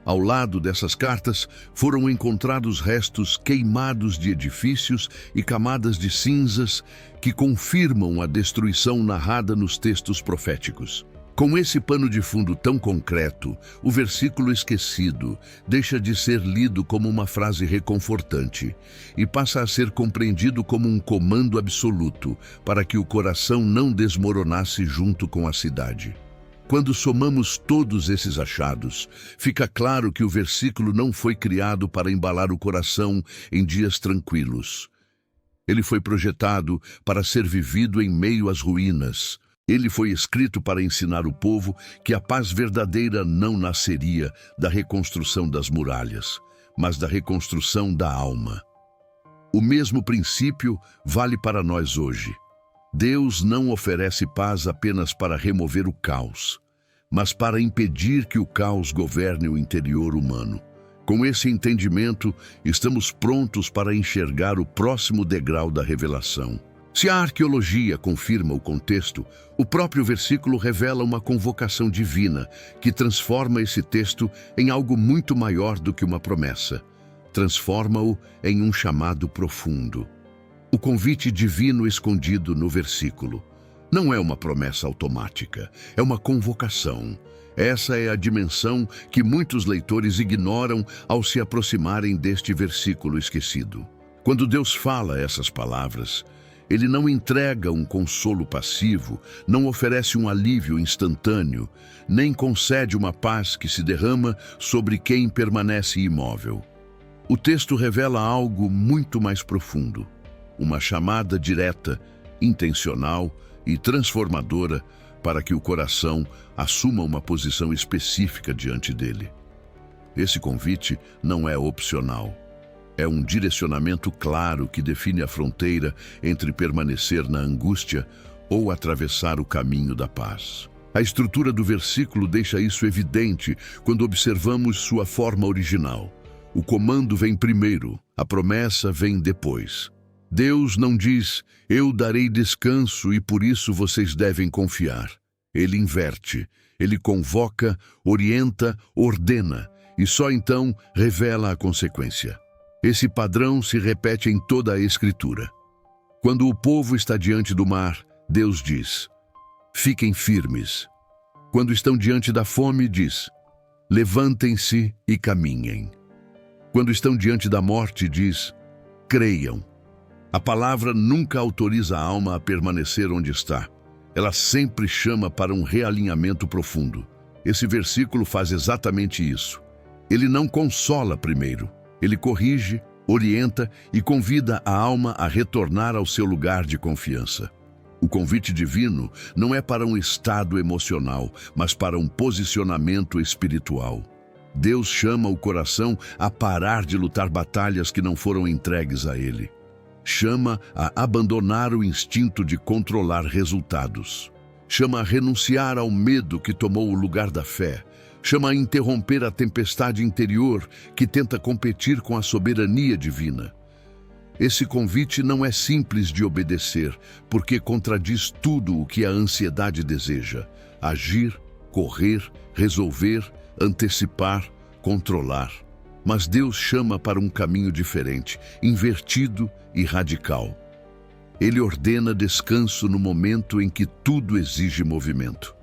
Ao lado dessas cartas foram encontrados restos queimados de edifícios e camadas de cinzas que confirmam a destruição narrada nos textos proféticos. Com esse pano de fundo tão concreto, o versículo esquecido deixa de ser lido como uma frase reconfortante e passa a ser compreendido como um comando absoluto para que o coração não desmoronasse junto com a cidade. Quando somamos todos esses achados, fica claro que o versículo não foi criado para embalar o coração em dias tranquilos. Ele foi projetado para ser vivido em meio às ruínas. Ele foi escrito para ensinar o povo que a paz verdadeira não nasceria da reconstrução das muralhas, mas da reconstrução da alma. O mesmo princípio vale para nós hoje. Deus não oferece paz apenas para remover o caos, mas para impedir que o caos governe o interior humano. Com esse entendimento, estamos prontos para enxergar o próximo degrau da revelação. Se a arqueologia confirma o contexto, o próprio versículo revela uma convocação divina que transforma esse texto em algo muito maior do que uma promessa. Transforma-o em um chamado profundo. O convite divino escondido no versículo não é uma promessa automática, é uma convocação. Essa é a dimensão que muitos leitores ignoram ao se aproximarem deste versículo esquecido. Quando Deus fala essas palavras, Ele não entrega um consolo passivo, não oferece um alívio instantâneo, nem concede uma paz que se derrama sobre quem permanece imóvel. O texto revela algo muito mais profundo, uma chamada direta, intencional e transformadora para que o coração assuma uma posição específica diante dele. Esse convite não é opcional. É um direcionamento claro que define a fronteira entre permanecer na angústia ou atravessar o caminho da paz. A estrutura do versículo deixa isso evidente quando observamos sua forma original. O comando vem primeiro, a promessa vem depois. Deus não diz, eu darei descanso e por isso vocês devem confiar. Ele inverte, ele convoca, orienta, ordena e só então revela a consequência. Esse padrão se repete em toda a Escritura. Quando o povo está diante do mar, Deus diz, fiquem firmes. Quando estão diante da fome, diz, levantem-se e caminhem. Quando estão diante da morte, diz, creiam. A palavra nunca autoriza a alma a permanecer onde está. Ela sempre chama para um realinhamento profundo. Esse versículo faz exatamente isso. Ele não consola primeiro. Ele corrige, orienta e convida a alma a retornar ao seu lugar de confiança. O convite divino não é para um estado emocional, mas para um posicionamento espiritual. Deus chama o coração a parar de lutar batalhas que não foram entregues a Ele. Chama a abandonar o instinto de controlar resultados. Chama a renunciar ao medo que tomou o lugar da fé. Chama a interromper a tempestade interior que tenta competir com a soberania divina. Esse convite não é simples de obedecer, porque contradiz tudo o que a ansiedade deseja: agir, correr, resolver, antecipar, controlar. Mas Deus chama para um caminho diferente, invertido e radical. Ele ordena descanso no momento em que tudo exige movimento.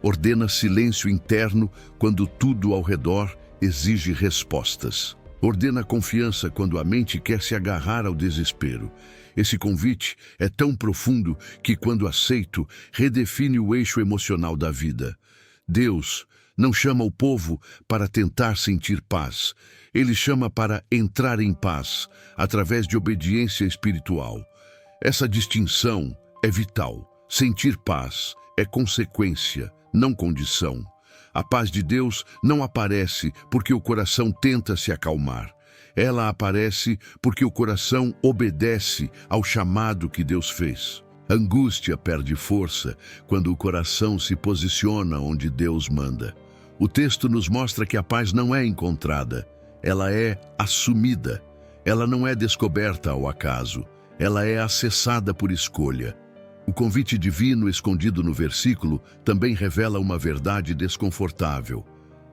Ordena silêncio interno quando tudo ao redor exige respostas. Ordena confiança quando a mente quer se agarrar ao desespero. Esse convite é tão profundo que, quando aceito, redefine o eixo emocional da vida. Deus não chama o povo para tentar sentir paz. Ele chama para entrar em paz, através de obediência espiritual. Essa distinção é vital. Sentir paz é consequência, não condição. A paz de Deus não aparece porque o coração tenta se acalmar. Ela aparece porque o coração obedece ao chamado que Deus fez. A angústia perde força quando o coração se posiciona onde Deus manda. O texto nos mostra que a paz não é encontrada, ela é assumida. Ela não é descoberta ao acaso, ela é acessada por escolha. O convite divino escondido no versículo também revela uma verdade desconfortável.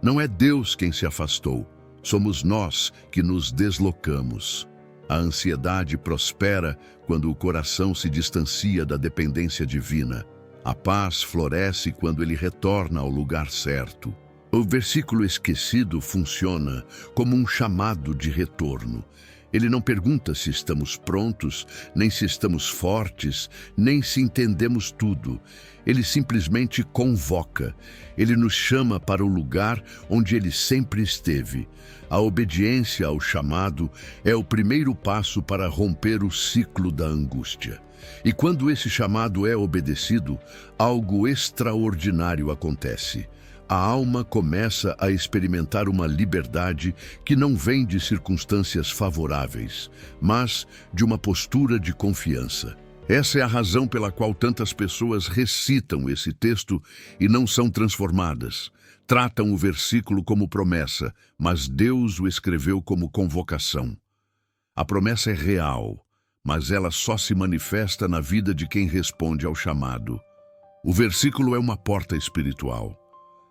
Não é Deus quem se afastou, somos nós que nos deslocamos. A ansiedade prospera quando o coração se distancia da dependência divina. A paz floresce quando ele retorna ao lugar certo. O versículo esquecido funciona como um chamado de retorno. Ele não pergunta se estamos prontos, nem se estamos fortes, nem se entendemos tudo. Ele simplesmente convoca. Ele nos chama para o lugar onde ele sempre esteve. A obediência ao chamado é o primeiro passo para romper o ciclo da angústia. E quando esse chamado é obedecido, algo extraordinário acontece. A alma começa a experimentar uma liberdade que não vem de circunstâncias favoráveis, mas de uma postura de confiança. Essa é a razão pela qual tantas pessoas recitam esse texto e não são transformadas. Tratam o versículo como promessa, mas Deus o escreveu como convocação. A promessa é real, mas ela só se manifesta na vida de quem responde ao chamado. O versículo é uma porta espiritual.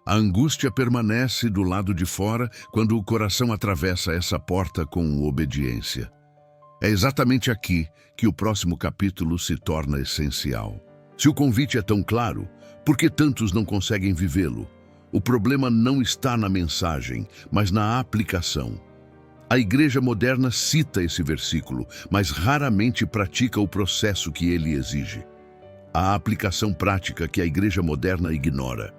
A angústia permanece do lado de fora quando o coração atravessa essa porta com obediência. É exatamente aqui que o próximo capítulo se torna essencial. Se o convite é tão claro, por que tantos não conseguem vivê-lo? O problema não está na mensagem, mas na aplicação. A igreja moderna cita esse versículo, mas raramente pratica o processo que ele exige. A aplicação prática que a igreja moderna ignora.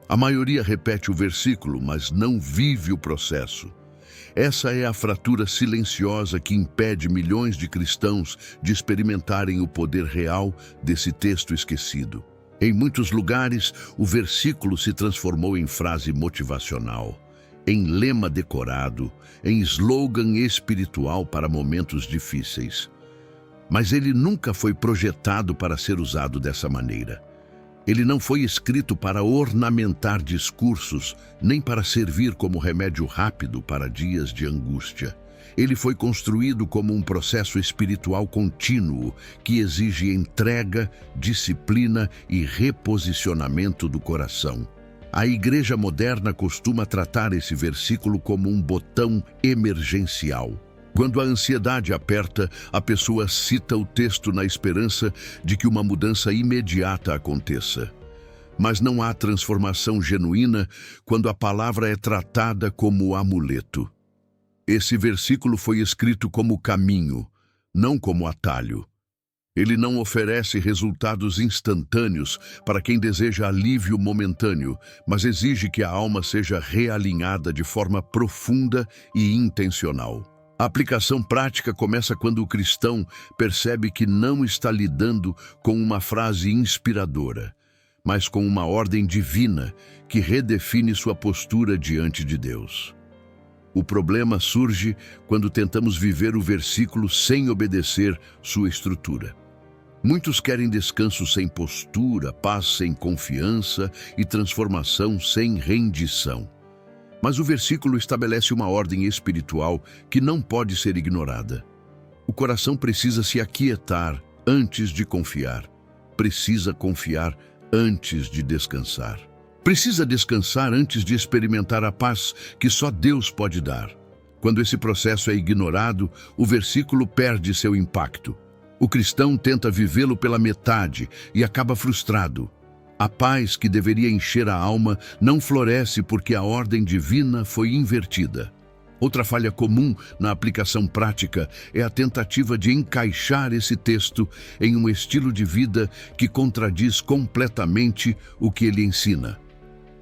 A maioria repete o versículo, mas não vive o processo. Essa é a fratura silenciosa que impede milhões de cristãos de experimentarem o poder real desse texto esquecido. Em muitos lugares, o versículo se transformou em frase motivacional, em lema decorado, em slogan espiritual para momentos difíceis. Mas ele nunca foi projetado para ser usado dessa maneira. Ele não foi escrito para ornamentar discursos, nem para servir como remédio rápido para dias de angústia. Ele foi construído como um processo espiritual contínuo que exige entrega, disciplina e reposicionamento do coração. A igreja moderna costuma tratar esse versículo como um botão emergencial. Quando a ansiedade aperta, a pessoa cita o texto na esperança de que uma mudança imediata aconteça. Mas não há transformação genuína quando a palavra é tratada como amuleto. Esse versículo foi escrito como caminho, não como atalho. Ele não oferece resultados instantâneos para quem deseja alívio momentâneo, mas exige que a alma seja realinhada de forma profunda e intencional. A aplicação prática começa quando o cristão percebe que não está lidando com uma frase inspiradora, mas com uma ordem divina que redefine sua postura diante de Deus. O problema surge quando tentamos viver o versículo sem obedecer sua estrutura. Muitos querem descanso sem postura, paz sem confiança e transformação sem rendição. Mas o versículo estabelece uma ordem espiritual que não pode ser ignorada. O coração precisa se aquietar antes de confiar. Precisa confiar antes de descansar. Precisa descansar antes de experimentar a paz que só Deus pode dar. Quando esse processo é ignorado, o versículo perde seu impacto. O cristão tenta vivê-lo pela metade e acaba frustrado. A paz que deveria encher a alma não floresce porque a ordem divina foi invertida. Outra falha comum na aplicação prática é a tentativa de encaixar esse texto em um estilo de vida que contradiz completamente o que ele ensina.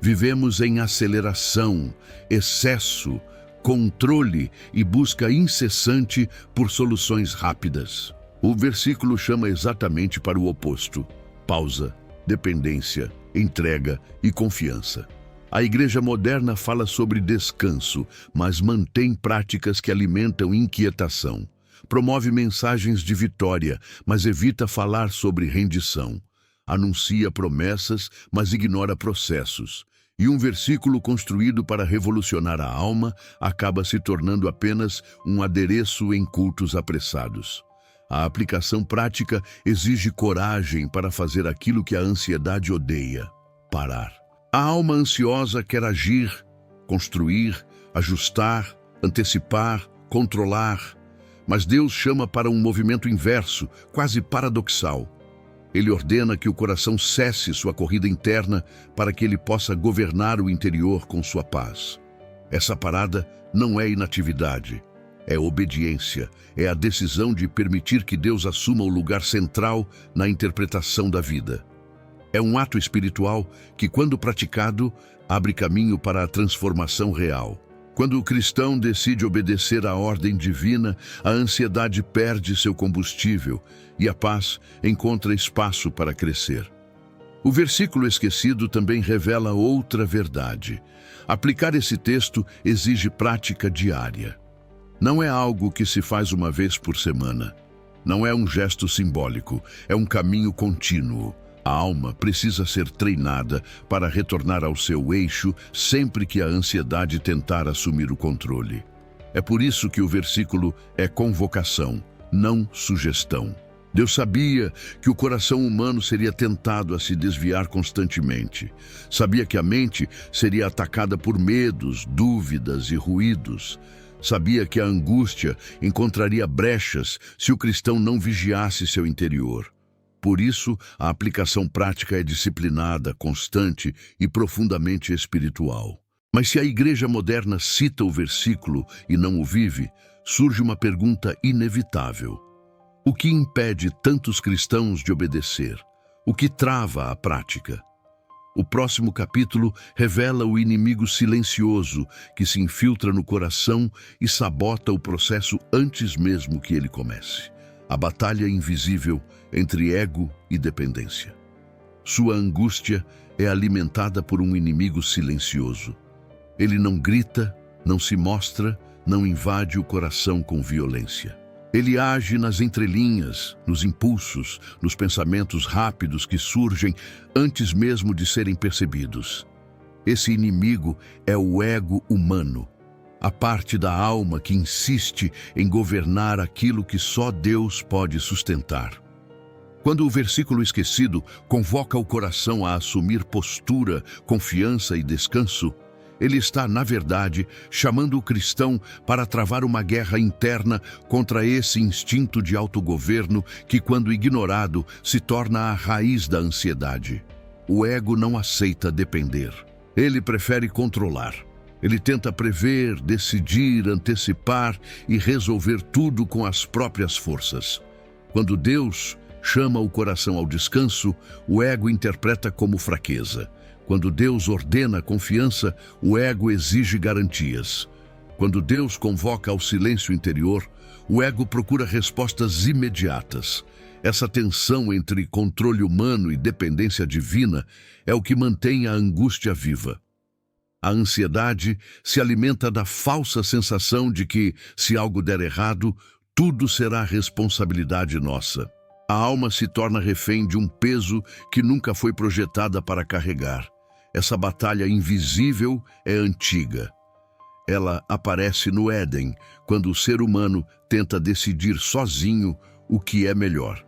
Vivemos em aceleração, excesso, controle e busca incessante por soluções rápidas. O versículo chama exatamente para o oposto: pausa, dependência, entrega e confiança. A igreja moderna fala sobre descanso, mas mantém práticas que alimentam inquietação. Promove mensagens de vitória, mas evita falar sobre rendição. Anuncia promessas, mas ignora processos. E um versículo construído para revolucionar a alma acaba se tornando apenas um adereço em cultos apressados. A aplicação prática exige coragem para fazer aquilo que a ansiedade odeia: parar. A alma ansiosa quer agir, construir, ajustar, antecipar, controlar. Mas Deus chama para um movimento inverso, quase paradoxal. Ele ordena que o coração cesse sua corrida interna para que ele possa governar o interior com sua paz. Essa parada não é inatividade, é obediência, é a decisão de permitir que Deus assuma o lugar central na interpretação da vida. É um ato espiritual que, quando praticado, abre caminho para a transformação real. Quando o cristão decide obedecer à ordem divina, a ansiedade perde seu combustível e a paz encontra espaço para crescer. O versículo esquecido também revela outra verdade. Aplicar esse texto exige prática diária. Não é algo que se faz uma vez por semana. Não é um gesto simbólico, é um caminho contínuo. A alma precisa ser treinada para retornar ao seu eixo sempre que a ansiedade tentar assumir o controle. É por isso que o versículo é convocação, não sugestão. Deus sabia que o coração humano seria tentado a se desviar constantemente. Sabia que a mente seria atacada por medos, dúvidas e ruídos. Sabia que a angústia encontraria brechas se o cristão não vigiasse seu interior. Por isso, a aplicação prática é disciplinada, constante e profundamente espiritual. Mas se a igreja moderna cita o versículo e não o vive, surge uma pergunta inevitável. O que impede tantos cristãos de obedecer? O que trava a prática? O próximo capítulo revela o inimigo silencioso que se infiltra no coração e sabota o processo antes mesmo que ele comece. A batalha invisível entre ego e dependência. Sua angústia é alimentada por um inimigo silencioso. Ele não grita, não se mostra, não invade o coração com violência. Ele age nas entrelinhas, nos impulsos, nos pensamentos rápidos que surgem antes mesmo de serem percebidos. Esse inimigo é o ego humano, a parte da alma que insiste em governar aquilo que só Deus pode sustentar. Quando o versículo esquecido convoca o coração a assumir postura, confiança e descanso, ele está, na verdade, chamando o cristão para travar uma guerra interna contra esse instinto de autogoverno que, quando ignorado, se torna a raiz da ansiedade. O ego não aceita depender. Ele prefere controlar. Ele tenta prever, decidir, antecipar e resolver tudo com as próprias forças. Quando Deus chama o coração ao descanso, o ego interpreta como fraqueza. Quando Deus ordena confiança, o ego exige garantias. Quando Deus convoca ao silêncio interior, o ego procura respostas imediatas. Essa tensão entre controle humano e dependência divina é o que mantém a angústia viva. A ansiedade se alimenta da falsa sensação de que, se algo der errado, tudo será responsabilidade nossa. A alma se torna refém de um peso que nunca foi projetada para carregar. Essa batalha invisível é antiga. Ela aparece no Éden, quando o ser humano tenta decidir sozinho o que é melhor.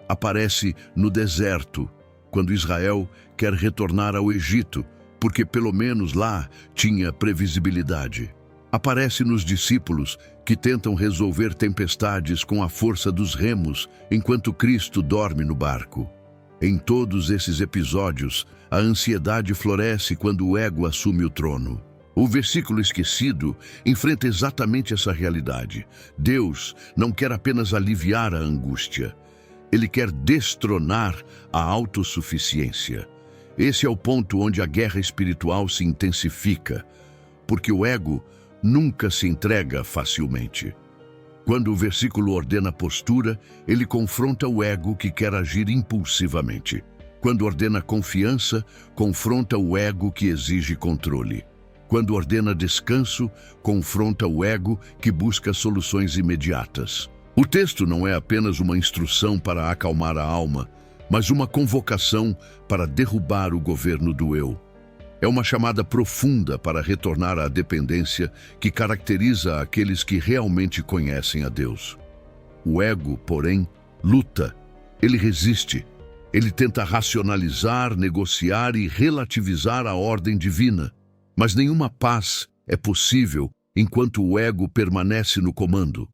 Aparece no deserto, quando Israel quer retornar ao Egito, porque pelo menos lá tinha previsibilidade. Aparece nos discípulos que tentam resolver tempestades com a força dos remos, enquanto Cristo dorme no barco. Em todos esses episódios, a ansiedade floresce quando o ego assume o trono. O versículo esquecido enfrenta exatamente essa realidade. Deus não quer apenas aliviar a angústia. Ele quer destronar a autossuficiência. Esse é o ponto onde a guerra espiritual se intensifica, porque o ego nunca se entrega facilmente. Quando o versículo ordena postura, ele confronta o ego que quer agir impulsivamente. Quando ordena confiança, confronta o ego que exige controle. Quando ordena descanso, confronta o ego que busca soluções imediatas. O texto não é apenas uma instrução para acalmar a alma, mas uma convocação para derrubar o governo do eu. É uma chamada profunda para retornar à dependência que caracteriza aqueles que realmente conhecem a Deus. O ego, porém, luta, ele resiste, ele tenta racionalizar, negociar e relativizar a ordem divina. Mas nenhuma paz é possível enquanto o ego permanece no comando.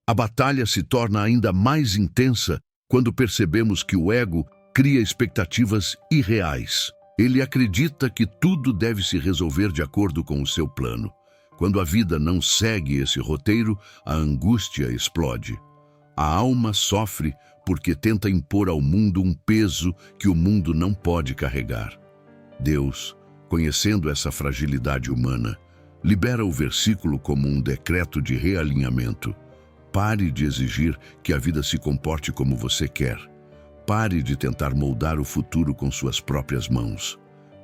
A batalha se torna ainda mais intensa quando percebemos que o ego cria expectativas irreais. Ele acredita que tudo deve se resolver de acordo com o seu plano. Quando a vida não segue esse roteiro, a angústia explode. A alma sofre porque tenta impor ao mundo um peso que o mundo não pode carregar. Deus, conhecendo essa fragilidade humana, libera o versículo como um decreto de realinhamento. Pare de exigir que a vida se comporte como você quer. Pare de tentar moldar o futuro com suas próprias mãos.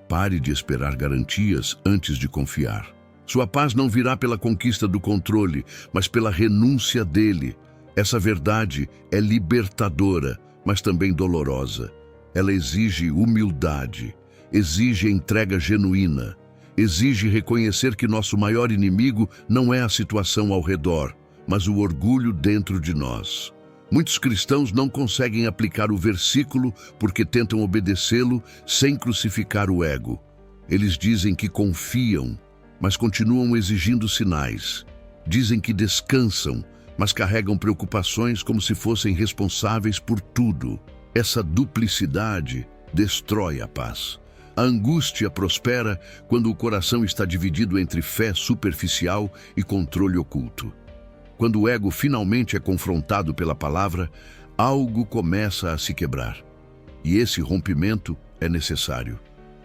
Pare de esperar garantias antes de confiar. Sua paz não virá pela conquista do controle, mas pela renúncia dele. Essa verdade é libertadora, mas também dolorosa. Ela exige humildade, exige entrega genuína, exige reconhecer que nosso maior inimigo não é a situação ao redor, mas o orgulho dentro de nós. Muitos cristãos não conseguem aplicar o versículo porque tentam obedecê-lo sem crucificar o ego. Eles dizem que confiam, mas continuam exigindo sinais. Dizem que descansam, mas carregam preocupações como se fossem responsáveis por tudo. Essa duplicidade destrói a paz. A angústia prospera quando o coração está dividido entre fé superficial e controle oculto. Quando o ego finalmente é confrontado pela palavra, algo começa a se quebrar. E esse rompimento é necessário.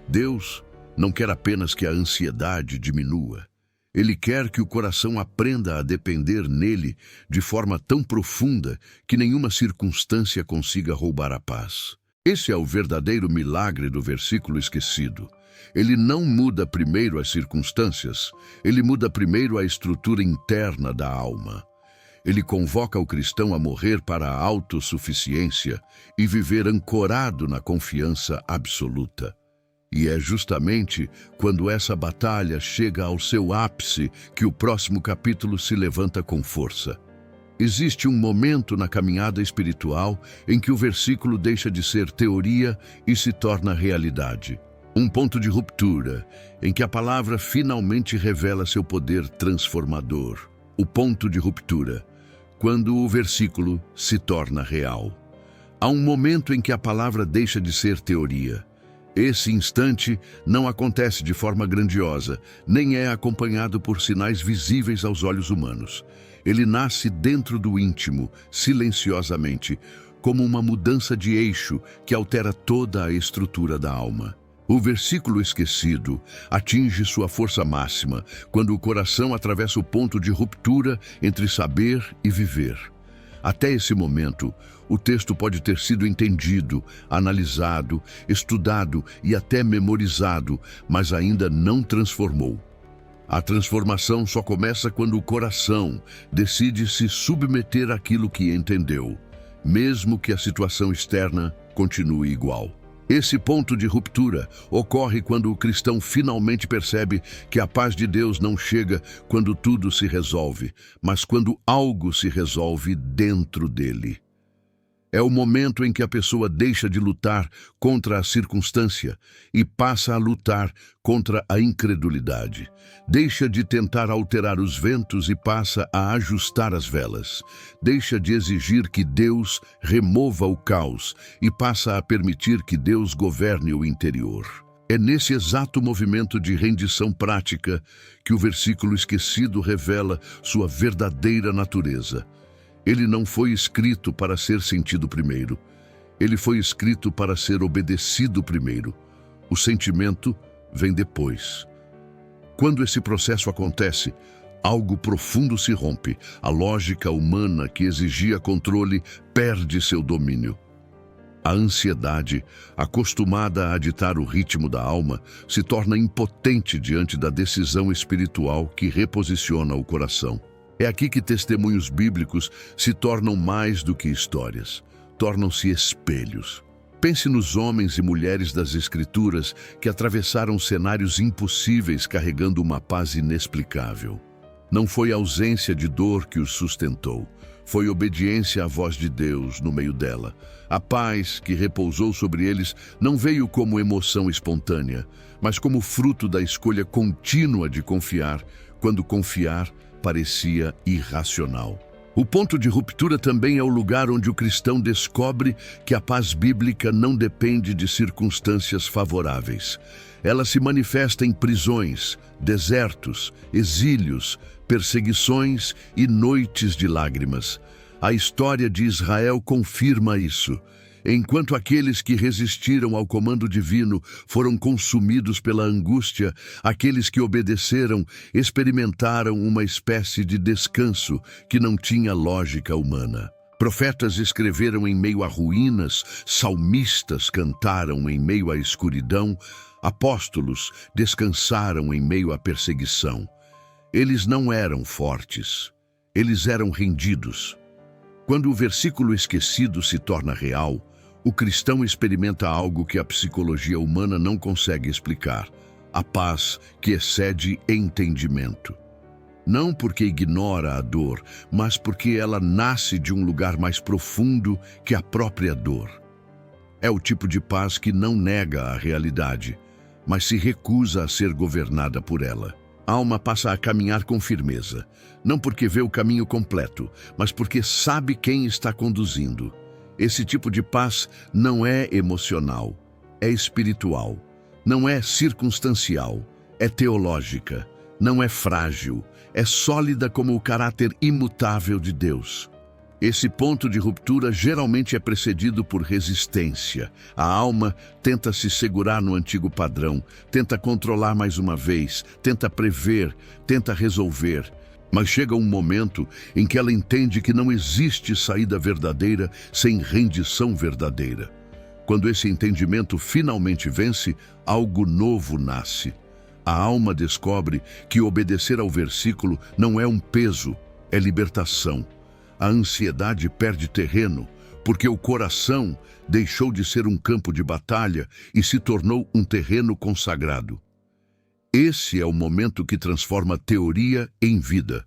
Deus não quer apenas que a ansiedade diminua. Ele quer que o coração aprenda a depender nele de forma tão profunda que nenhuma circunstância consiga roubar a paz. Esse é o verdadeiro milagre do versículo esquecido. Ele não muda primeiro as circunstâncias, ele muda primeiro a estrutura interna da alma. Ele convoca o cristão a morrer para a autossuficiência e viver ancorado na confiança absoluta. E é justamente quando essa batalha chega ao seu ápice que o próximo capítulo se levanta com força. Existe um momento na caminhada espiritual em que o versículo deixa de ser teoria e se torna realidade. Um ponto de ruptura, em que a palavra finalmente revela seu poder transformador. O ponto de ruptura, quando o versículo se torna real. Há um momento em que a palavra deixa de ser teoria. Esse instante não acontece de forma grandiosa, nem é acompanhado por sinais visíveis aos olhos humanos. Ele nasce dentro do íntimo, silenciosamente, como uma mudança de eixo que altera toda a estrutura da alma. O versículo esquecido atinge sua força máxima quando o coração atravessa o ponto de ruptura entre saber e viver. Até esse momento, o texto pode ter sido entendido, analisado, estudado e até memorizado, mas ainda não transformou. A transformação só começa quando o coração decide se submeter àquilo que entendeu, mesmo que a situação externa continue igual. Esse ponto de ruptura ocorre quando o cristão finalmente percebe que a paz de Deus não chega quando tudo se resolve, mas quando algo se resolve dentro dele. É o momento em que a pessoa deixa de lutar contra a circunstância e passa a lutar contra a incredulidade. Deixa de tentar alterar os ventos e passa a ajustar as velas. Deixa de exigir que Deus remova o caos e passa a permitir que Deus governe o interior. É nesse exato movimento de rendição prática que o versículo esquecido revela sua verdadeira natureza. Ele não foi escrito para ser sentido primeiro. Ele foi escrito para ser obedecido primeiro. O sentimento vem depois. Quando esse processo acontece, algo profundo se rompe. A lógica humana que exigia controle perde seu domínio. A ansiedade, acostumada a ditar o ritmo da alma, se torna impotente diante da decisão espiritual que reposiciona o coração. É aqui que testemunhos bíblicos se tornam mais do que histórias, tornam-se espelhos. Pense nos homens e mulheres das Escrituras que atravessaram cenários impossíveis carregando uma paz inexplicável. Não foi a ausência de dor que os sustentou, foi obediência à voz de Deus no meio dela. A paz que repousou sobre eles não veio como emoção espontânea, mas como fruto da escolha contínua de confiar, quando confiar parecia irracional. O ponto de ruptura também é o lugar onde o cristão descobre que a paz bíblica não depende de circunstâncias favoráveis. Ela se manifesta em prisões, desertos, exílios, perseguições e noites de lágrimas. A história de Israel confirma isso. Enquanto aqueles que resistiram ao comando divino foram consumidos pela angústia, aqueles que obedeceram experimentaram uma espécie de descanso que não tinha lógica humana. Profetas escreveram em meio a ruínas, salmistas cantaram em meio à escuridão, apóstolos descansaram em meio à perseguição. Eles não eram fortes, eles eram rendidos. Quando o versículo esquecido se torna real, o cristão experimenta algo que a psicologia humana não consegue explicar: a paz que excede entendimento. Não porque ignora a dor, mas porque ela nasce de um lugar mais profundo que a própria dor. É o tipo de paz que não nega a realidade, mas se recusa a ser governada por ela. A alma passa a caminhar com firmeza, não porque vê o caminho completo, mas porque sabe quem está conduzindo. Esse tipo de paz não é emocional, é espiritual. Não é circunstancial, é teológica. Não é frágil, é sólida como o caráter imutável de Deus. Esse ponto de ruptura geralmente é precedido por resistência. A alma tenta se segurar no antigo padrão, tenta controlar mais uma vez, tenta prever, tenta resolver. Mas chega um momento em que ela entende que não existe saída verdadeira sem rendição verdadeira. Quando esse entendimento finalmente vence, algo novo nasce. A alma descobre que obedecer ao versículo não é um peso, é libertação. A ansiedade perde terreno, porque o coração deixou de ser um campo de batalha e se tornou um terreno consagrado. Esse é o momento que transforma teoria em vida.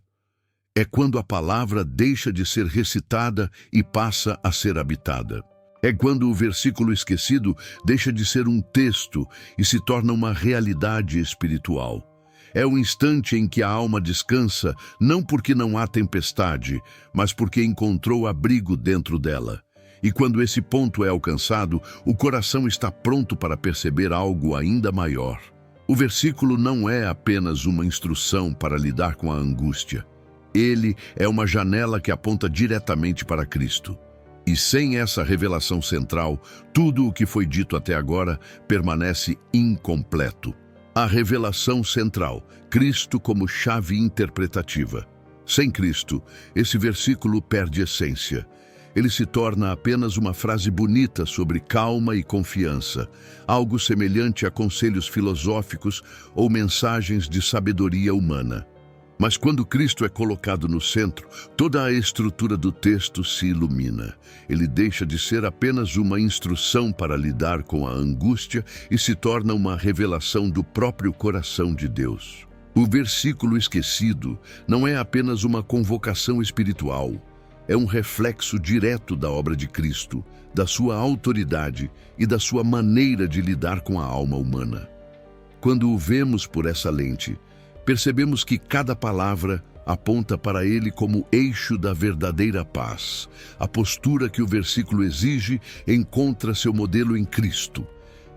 É quando a palavra deixa de ser recitada e passa a ser habitada. É quando o versículo esquecido deixa de ser um texto e se torna uma realidade espiritual. É o instante em que a alma descansa, não porque não há tempestade, mas porque encontrou abrigo dentro dela. E quando esse ponto é alcançado, o coração está pronto para perceber algo ainda maior. O versículo não é apenas uma instrução para lidar com a angústia. Ele é uma janela que aponta diretamente para Cristo. E sem essa revelação central, tudo o que foi dito até agora permanece incompleto. A revelação central, Cristo como chave interpretativa. Sem Cristo, esse versículo perde essência. Ele se torna apenas uma frase bonita sobre calma e confiança, algo semelhante a conselhos filosóficos ou mensagens de sabedoria humana. Mas quando Cristo é colocado no centro, toda a estrutura do texto se ilumina. Ele deixa de ser apenas uma instrução para lidar com a angústia e se torna uma revelação do próprio coração de Deus. O versículo esquecido não é apenas uma convocação espiritual. É um reflexo direto da obra de Cristo, da sua autoridade e da sua maneira de lidar com a alma humana. Quando o vemos por essa lente, percebemos que cada palavra aponta para ele como eixo da verdadeira paz. A postura que o versículo exige encontra seu modelo em Cristo.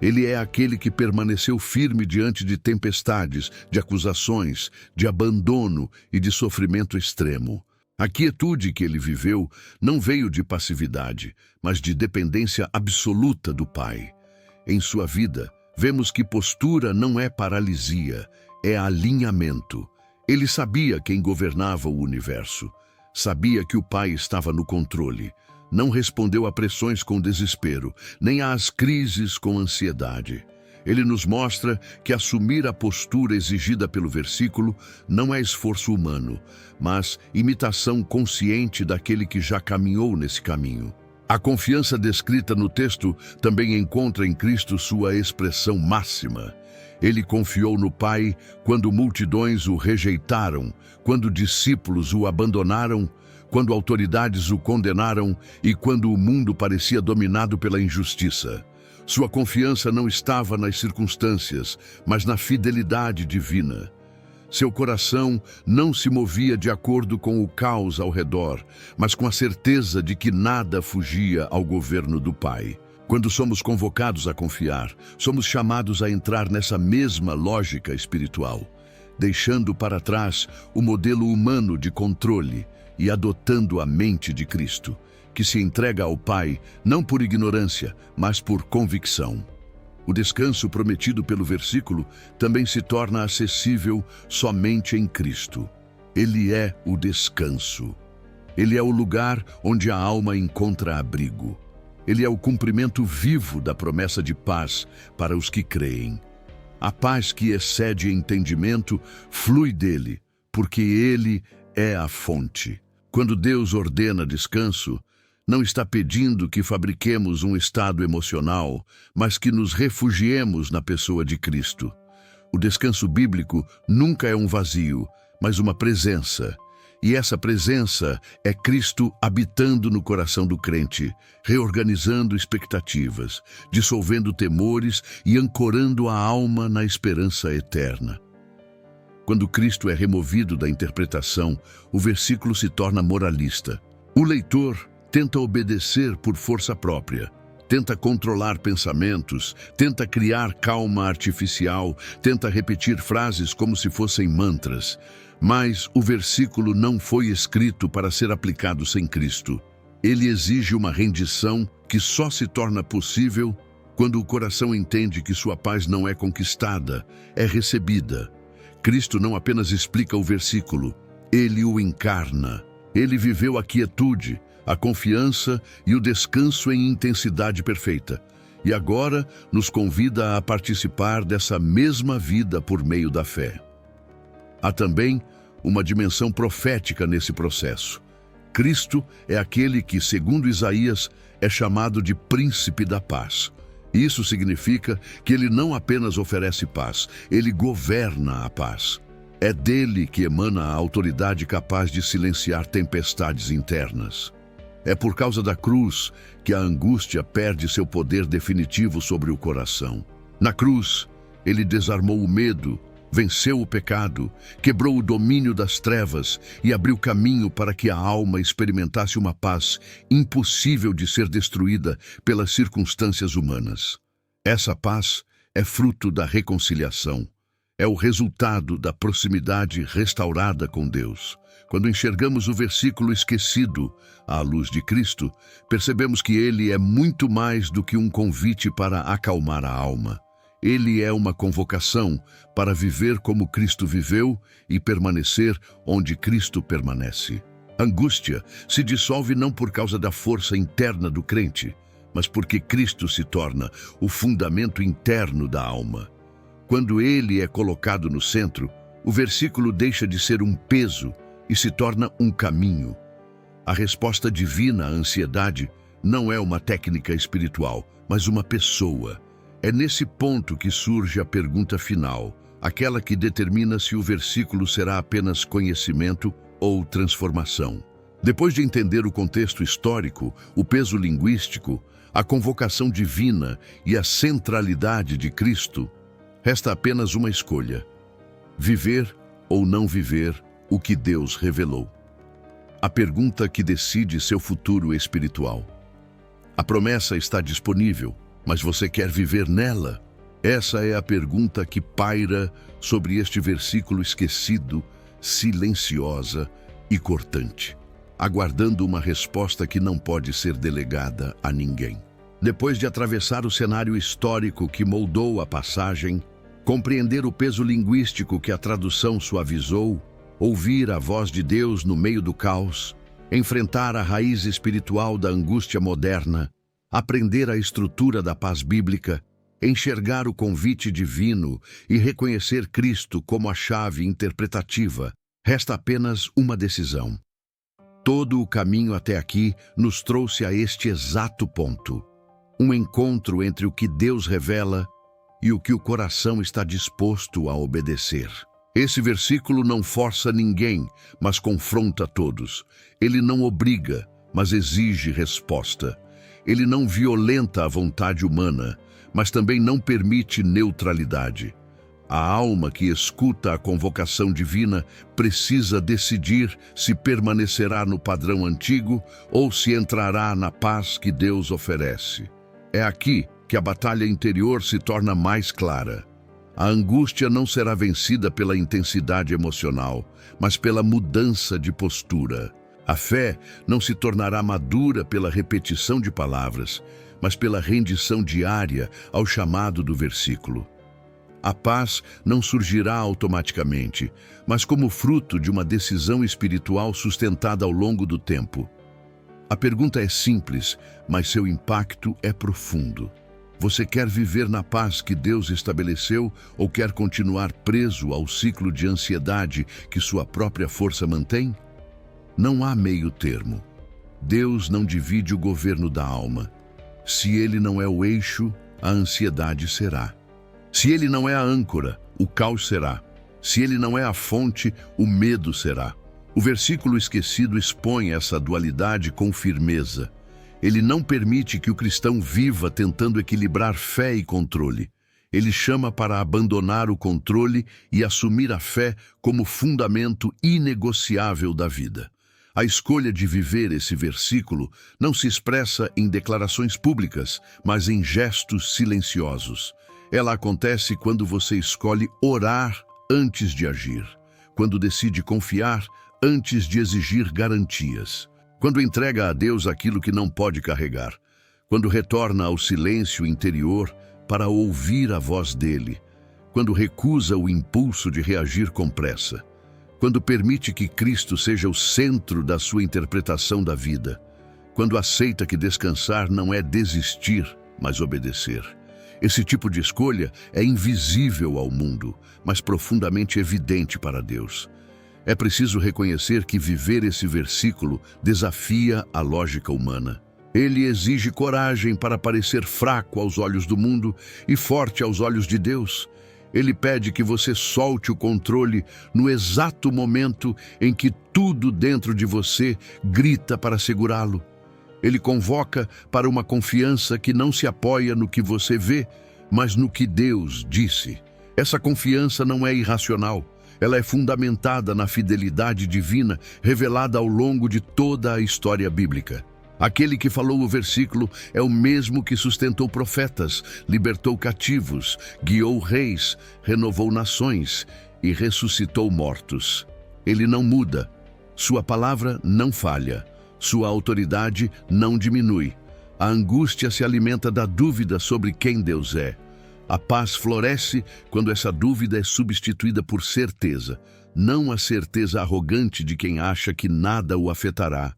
Ele é aquele que permaneceu firme diante de tempestades, de acusações, de abandono e de sofrimento extremo. A quietude que ele viveu não veio de passividade, mas de dependência absoluta do Pai. Em sua vida, vemos que postura não é paralisia, é alinhamento. Ele sabia quem governava o universo. Sabia que o Pai estava no controle. Não respondeu a pressões com desespero, nem às crises com ansiedade. Ele nos mostra que assumir a postura exigida pelo versículo não é esforço humano, mas imitação consciente daquele que já caminhou nesse caminho. A confiança descrita no texto também encontra em Cristo sua expressão máxima. Ele confiou no Pai quando multidões o rejeitaram, quando discípulos o abandonaram, quando autoridades o condenaram e quando o mundo parecia dominado pela injustiça. Sua confiança não estava nas circunstâncias, mas na fidelidade divina. Seu coração não se movia de acordo com o caos ao redor, mas com a certeza de que nada fugia ao governo do Pai. Quando somos convocados a confiar, somos chamados a entrar nessa mesma lógica espiritual, deixando para trás o modelo humano de controle e adotando a mente de Cristo, que se entrega ao Pai não por ignorância, mas por convicção. O descanso prometido pelo versículo também se torna acessível somente em Cristo. Ele é o descanso. Ele é o lugar onde a alma encontra abrigo. Ele é o cumprimento vivo da promessa de paz para os que creem. A paz que excede entendimento flui dele, porque ele é a fonte. Quando Deus ordena descanso, não está pedindo que fabriquemos um estado emocional, mas que nos refugiemos na pessoa de Cristo. O descanso bíblico nunca é um vazio, mas uma presença. E essa presença é Cristo habitando no coração do crente, reorganizando expectativas, dissolvendo temores e ancorando a alma na esperança eterna. Quando Cristo é removido da interpretação, o versículo se torna moralista. O leitor tenta obedecer por força própria, tenta controlar pensamentos, tenta criar calma artificial, tenta repetir frases como se fossem mantras. Mas o versículo não foi escrito para ser aplicado sem Cristo. Ele exige uma rendição que só se torna possível quando o coração entende que sua paz não é conquistada, é recebida. Cristo não apenas explica o versículo, ele o encarna. Ele viveu a quietude, a confiança e o descanso em intensidade perfeita. E agora nos convida a participar dessa mesma vida por meio da fé. Há também uma dimensão profética nesse processo. Cristo é aquele que, segundo Isaías, é chamado de Príncipe da Paz. Isso significa que ele não apenas oferece paz, ele governa a paz. É dele que emana a autoridade capaz de silenciar tempestades internas. É por causa da cruz que a angústia perde seu poder definitivo sobre o coração. Na cruz, ele desarmou o medo, venceu o pecado, quebrou o domínio das trevas e abriu caminho para que a alma experimentasse uma paz impossível de ser destruída pelas circunstâncias humanas. Essa paz é fruto da reconciliação. É o resultado da proximidade restaurada com Deus. Quando enxergamos o versículo esquecido à luz de Cristo, percebemos que ele é muito mais do que um convite para acalmar a alma. Ele é uma convocação para viver como Cristo viveu e permanecer onde Cristo permanece. Angústia se dissolve não por causa da força interna do crente, mas porque Cristo se torna o fundamento interno da alma. Quando ele é colocado no centro, o versículo deixa de ser um peso e se torna um caminho. A resposta divina à ansiedade não é uma técnica espiritual, mas uma pessoa. É nesse ponto que surge a pergunta final, aquela que determina se o versículo será apenas conhecimento ou transformação. Depois de entender o contexto histórico, o peso linguístico, a convocação divina e a centralidade de Cristo, resta apenas uma escolha: viver ou não viver o que Deus revelou. A pergunta que decide seu futuro espiritual. A promessa está disponível, mas você quer viver nela? Essa é a pergunta que paira sobre este versículo esquecido, silenciosa e cortante, aguardando uma resposta que não pode ser delegada a ninguém. Depois de atravessar o cenário histórico que moldou a passagem, compreender o peso linguístico que a tradução suavizou, ouvir a voz de Deus no meio do caos, enfrentar a raiz espiritual da angústia moderna, aprender a estrutura da paz bíblica, enxergar o convite divino e reconhecer Cristo como a chave interpretativa, resta apenas uma decisão. Todo o caminho até aqui nos trouxe a este exato ponto. Um encontro entre o que Deus revela e o que o coração está disposto a obedecer. Esse versículo não força ninguém, mas confronta todos. Ele não obriga, mas exige resposta. Ele não violenta a vontade humana, mas também não permite neutralidade. A alma que escuta a convocação divina precisa decidir se permanecerá no padrão antigo ou se entrará na paz que Deus oferece. É aqui que a batalha interior se torna mais clara. A angústia não será vencida pela intensidade emocional, mas pela mudança de postura. A fé não se tornará madura pela repetição de palavras, mas pela rendição diária ao chamado do versículo. A paz não surgirá automaticamente, mas como fruto de uma decisão espiritual sustentada ao longo do tempo. A pergunta é simples, mas seu impacto é profundo. Você quer viver na paz que Deus estabeleceu ou quer continuar preso ao ciclo de ansiedade que sua própria força mantém? Não há meio termo. Deus não divide o governo da alma. Se ele não é o eixo, a ansiedade será. Se ele não é a âncora, o caos será. Se ele não é a fonte, o medo será. O versículo esquecido expõe essa dualidade com firmeza. Ele não permite que o cristão viva tentando equilibrar fé e controle. Ele chama para abandonar o controle e assumir a fé como fundamento inegociável da vida. A escolha de viver esse versículo não se expressa em declarações públicas, mas em gestos silenciosos. Ela acontece quando você escolhe orar antes de agir, quando decide confiar antes de exigir garantias, quando entrega a Deus aquilo que não pode carregar, quando retorna ao silêncio interior para ouvir a voz dele, quando recusa o impulso de reagir com pressa, quando permite que Cristo seja o centro da sua interpretação da vida, quando aceita que descansar não é desistir, mas obedecer. Esse tipo de escolha é invisível ao mundo, mas profundamente evidente para Deus. É preciso reconhecer que viver esse versículo desafia a lógica humana. Ele exige coragem para parecer fraco aos olhos do mundo e forte aos olhos de Deus. Ele pede que você solte o controle no exato momento em que tudo dentro de você grita para segurá-lo. Ele convoca para uma confiança que não se apoia no que você vê, mas no que Deus disse. Essa confiança não é irracional. Ela é fundamentada na fidelidade divina revelada ao longo de toda a história bíblica. Aquele que falou o versículo é o mesmo que sustentou profetas, libertou cativos, guiou reis, renovou nações e ressuscitou mortos. Ele não muda. Sua palavra não falha. Sua autoridade não diminui. A angústia se alimenta da dúvida sobre quem Deus é. A paz floresce quando essa dúvida é substituída por certeza. Não a certeza arrogante de quem acha que nada o afetará,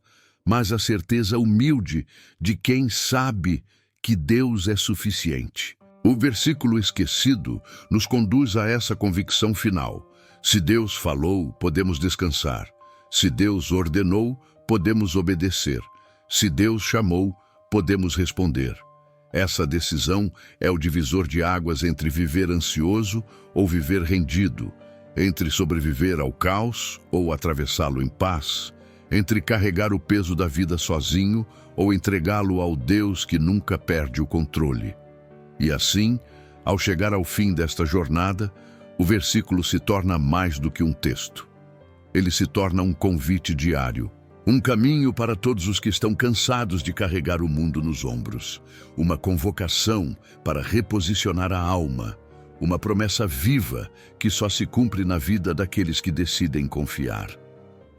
mas a certeza humilde de quem sabe que Deus é suficiente. O versículo esquecido nos conduz a essa convicção final. Se Deus falou, podemos descansar. Se Deus ordenou, podemos obedecer. Se Deus chamou, podemos responder. Essa decisão é o divisor de águas entre viver ansioso ou viver rendido, entre sobreviver ao caos ou atravessá-lo em paz, entre carregar o peso da vida sozinho ou entregá-lo ao Deus que nunca perde o controle. E assim, ao chegar ao fim desta jornada, o versículo se torna mais do que um texto. Ele se torna um convite diário. Um caminho para todos os que estão cansados de carregar o mundo nos ombros. Uma convocação para reposicionar a alma. Uma promessa viva que só se cumpre na vida daqueles que decidem confiar.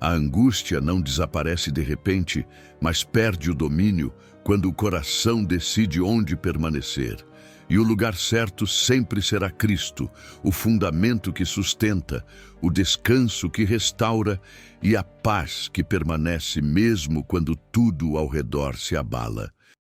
A angústia não desaparece de repente, mas perde o domínio quando o coração decide onde permanecer. E o lugar certo sempre será Cristo, o fundamento que sustenta, o descanso que restaura e a paz que permanece mesmo quando tudo ao redor se abala.